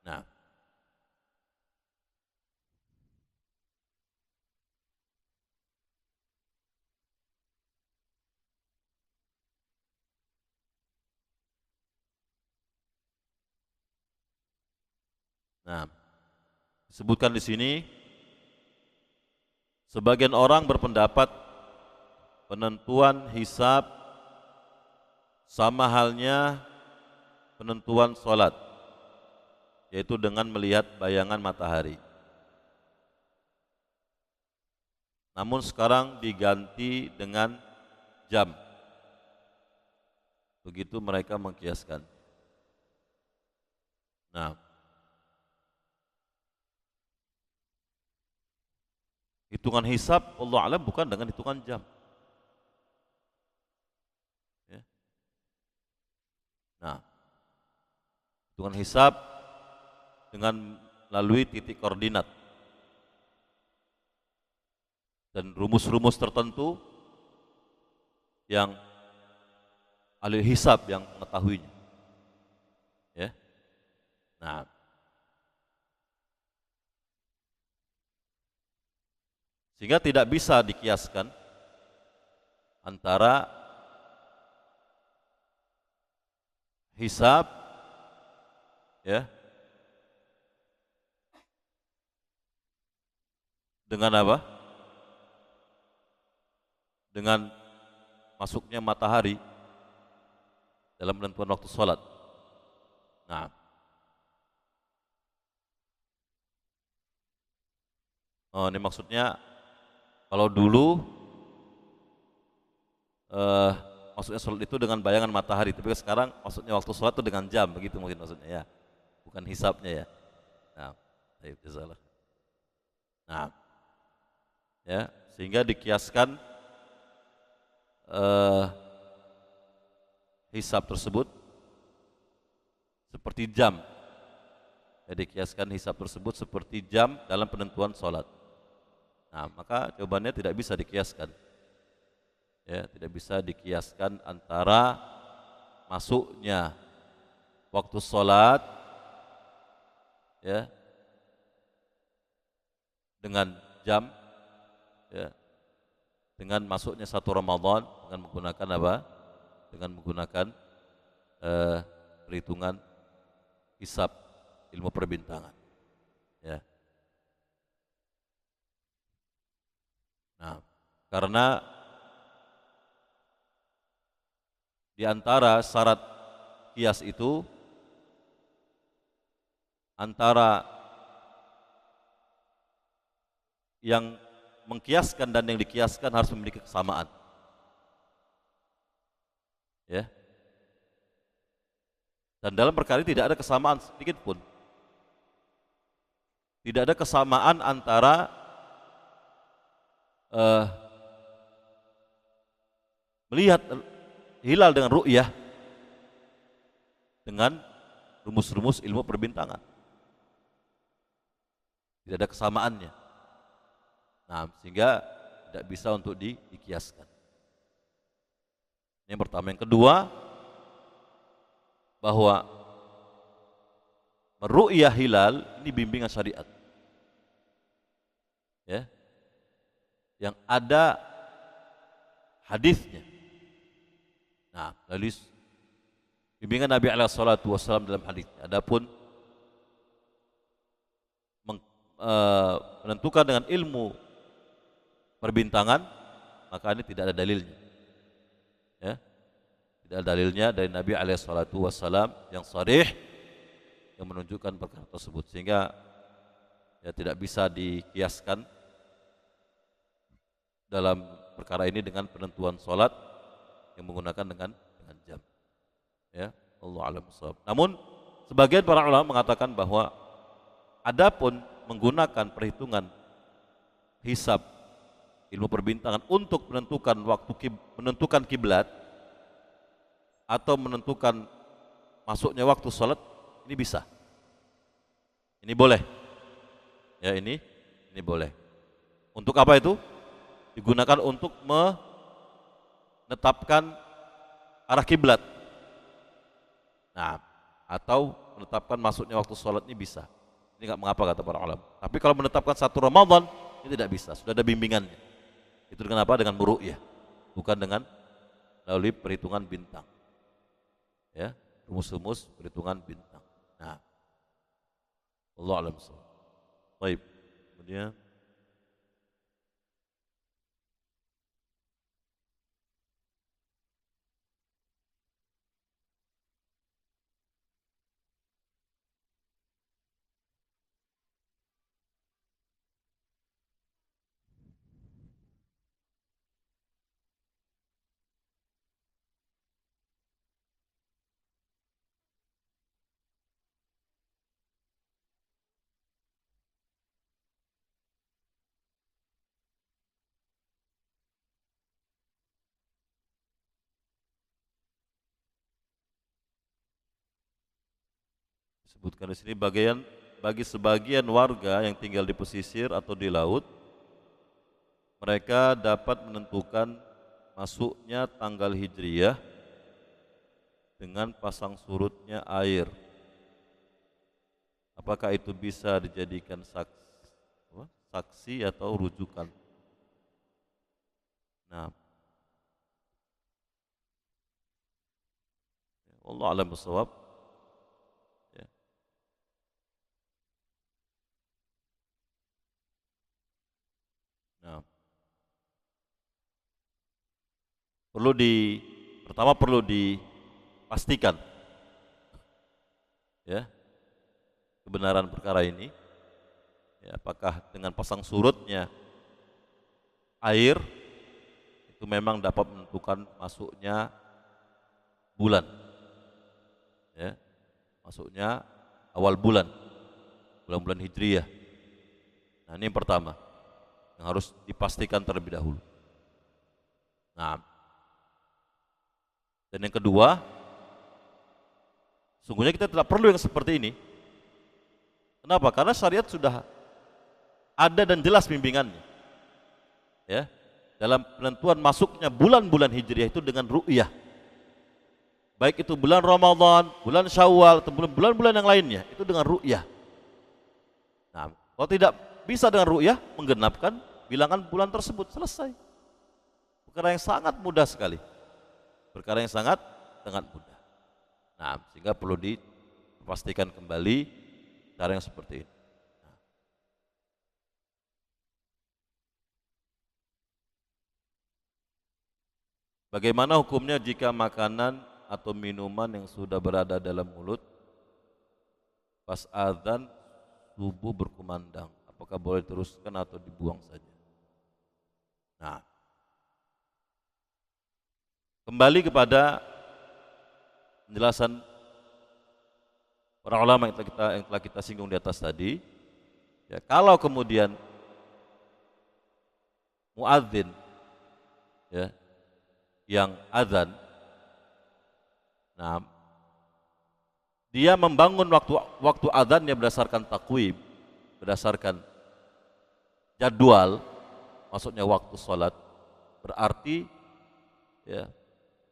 Nah, nah, disebutkan di sini sebagian orang berpendapat penentuan hisab sama halnya penentuan sholat, yaitu dengan melihat bayangan matahari. Namun sekarang diganti dengan jam. Begitu mereka mengkiaskan. Nah, hitungan hisab Allah alam bukan dengan hitungan jam. Ya. Nah, hitungan hisab dengan melalui titik koordinat dan rumus-rumus tertentu yang ahli hisab yang mengetahuinya. Ya. Nah, sehingga tidak bisa dikiaskan antara hisab ya dengan apa? Dengan masuknya matahari dalam penentuan waktu sholat. Nah, ini maksudnya kalau dulu maksudnya sholat itu dengan bayangan matahari, tapi sekarang maksudnya waktu sholat itu dengan jam, begitu mungkin maksudnya ya, bukan hisabnya ya. Nah, itu salah. Nah, ya sehingga dikiaskan hisab tersebut seperti jam. Ya, dikiaskan hisab tersebut seperti jam dalam penentuan sholat. Nah, maka jawabannya tidak bisa dikiaskan. Ya, tidak bisa dikiaskan antara masuknya waktu sholat ya dengan jam ya, dengan masuknya satu Ramadan dengan menggunakan apa? Dengan menggunakan perhitungan hisab ilmu perbintangan. Ya. Nah, karena di antara syarat kias itu antara yang mengkiaskan dan yang dikiaskan harus memiliki kesamaan. Ya. Dan dalam perkara ini tidak ada kesamaan sedikit pun. Tidak ada kesamaan antara melihat hilal dengan ru'yah dengan rumus-rumus ilmu perbintangan. Tidak ada kesamaannya. Nah, sehingga tidak bisa untuk dikiaskan. Yang pertama. Yang kedua, bahwa meru'yah hilal ini bimbingan syariat. Ya. Yang ada hadisnya. Nah, lalu bimbingan Nabi alaihi salatu wasallam dalam hadisnya. Adapun menentukan dengan ilmu perbintangan, maka ini tidak ada dalilnya. Ya. Tidak ada dalilnya dari Nabi alaihi salatu wasallam yang sharih yang menunjukkan perkara tersebut, sehingga ya tidak bisa dikiaskan dalam perkara ini dengan penentuan sholat yang menggunakan dengan jam. Ya, Allah a'lam bishawab. Namun sebagian para ulama mengatakan bahwa adapun menggunakan perhitungan hisab ilmu perbintangan untuk menentukan waktu menentukan kiblat atau menentukan masuknya waktu sholat, ini bisa. Ini boleh. Ya, ini boleh. Untuk apa itu? Digunakan untuk menetapkan arah kiblat. Nah, atau menetapkan masuknya waktu sholat ini bisa. Ini nggak mengapa kata para ulama. Tapi kalau menetapkan 1 Ramadan ini tidak bisa. Sudah ada bimbingannya. Itu dengan apa? Dengan muru'yah, bukan dengan melalui perhitungan bintang. Ya, rumus-rumus perhitungan bintang. Nah, Allah alam shawab. Baik. Kemudian disebutkan di sini bagi sebagian warga yang tinggal di pesisir atau di laut, mereka dapat menentukan masuknya tanggal hijriyah dengan pasang surutnya air. Apakah itu bisa dijadikan saksi atau rujukan? Nah, Allah alam bisawab. Ya. Nah, pertama perlu dipastikan, ya, kebenaran perkara ini. Ya, apakah dengan pasang surutnya air itu memang dapat menentukan masuknya bulan, ya, masuknya awal bulan hijriyah. Nah, ini yang pertama yang harus dipastikan terlebih dahulu. Nah, dan yang kedua, sungguhnya kita tidak perlu yang seperti ini. Kenapa? Karena syariat sudah ada dan jelas bimbingannya. Ya, dalam penentuan masuknya bulan-bulan hijriah itu dengan ru'yah. Baik itu bulan Ramadan, bulan Syawal, atau bulan-bulan yang lainnya, itu dengan ru'yah. Nah, kalau tidak bisa dengan ru'yah, menggenapkan bilangan bulan tersebut, selesai. Perkara yang sangat mudah sekali. Perkara yang sangat mudah. Nah, sehingga perlu dipastikan kembali cara yang seperti ini. Bagaimana hukumnya jika makanan atau minuman yang sudah berada dalam mulut pas azan subuh berkumandang, apakah boleh teruskan atau dibuang saja? Nah, kembali kepada penjelasan para ulama yang telah kita singgung di atas tadi, ya, kalau kemudian muadzin, ya, yang azan, nah, dia membangun waktu azannya berdasarkan takwim, berdasarkan jadwal, maksudnya waktu sholat, berarti, ya,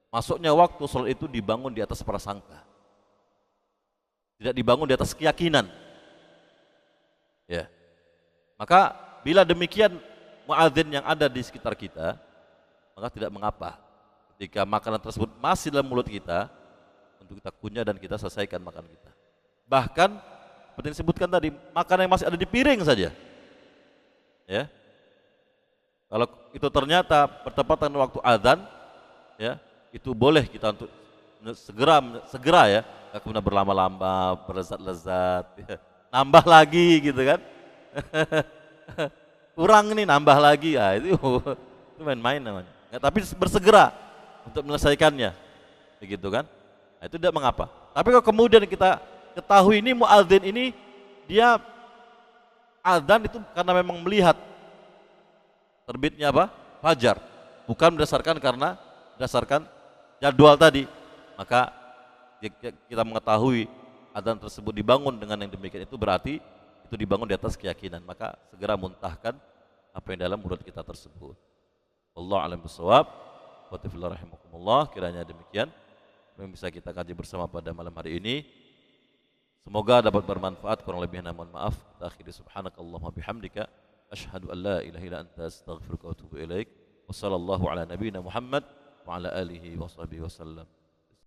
masuknya waktu sholat itu dibangun di atas prasangka, tidak dibangun di atas keyakinan. Ya, maka bila demikian muadzin yang ada di sekitar kita, maka tidak mengapa jika makanan tersebut masih dalam mulut kita untuk kita kunyah dan kita selesaikan makan kita. Bahkan seperti yang disebutkan tadi, makanan yang masih ada di piring saja, ya, kalau itu ternyata bertepatan waktu azan, ya, itu boleh kita untuk segera ya, nggak kemudian berlama-lama, berlezat-lezat, ya, nambah lagi gitu kan. Kurang nih, nambah lagi, ya, itu main-main namanya. Ya, tapi bersegera untuk menyelesaikannya, begitu kan? Nah, itu tidak mengapa. Tapi kalau kemudian kita ketahui ini muadzin ini dia azan itu karena memang melihat terbitnya apa? Fajar, bukan berdasarkan jadwal tadi. maka kita mengetahui adzan tersebut dibangun dengan yang demikian, itu berarti itu dibangun di atas keyakinan, maka segera muntahkan apa yang dalam mulut kita tersebut. Wallahu a'lam bishawab. Wa tafillah rahimakumullah. Kiranya demikian yang bisa kita kaji bersama pada malam hari ini. Semoga dapat bermanfaat, kurang lebihnya mohon maaf. Kita akhiri subhanakallahumma bihamdika asyhadu an la ilaha illa anta astaghfiruka wa atubu ilaik. Wassallallahu ala nabiyyina Muhammad wa ala alihi wa sahbihi wasallam.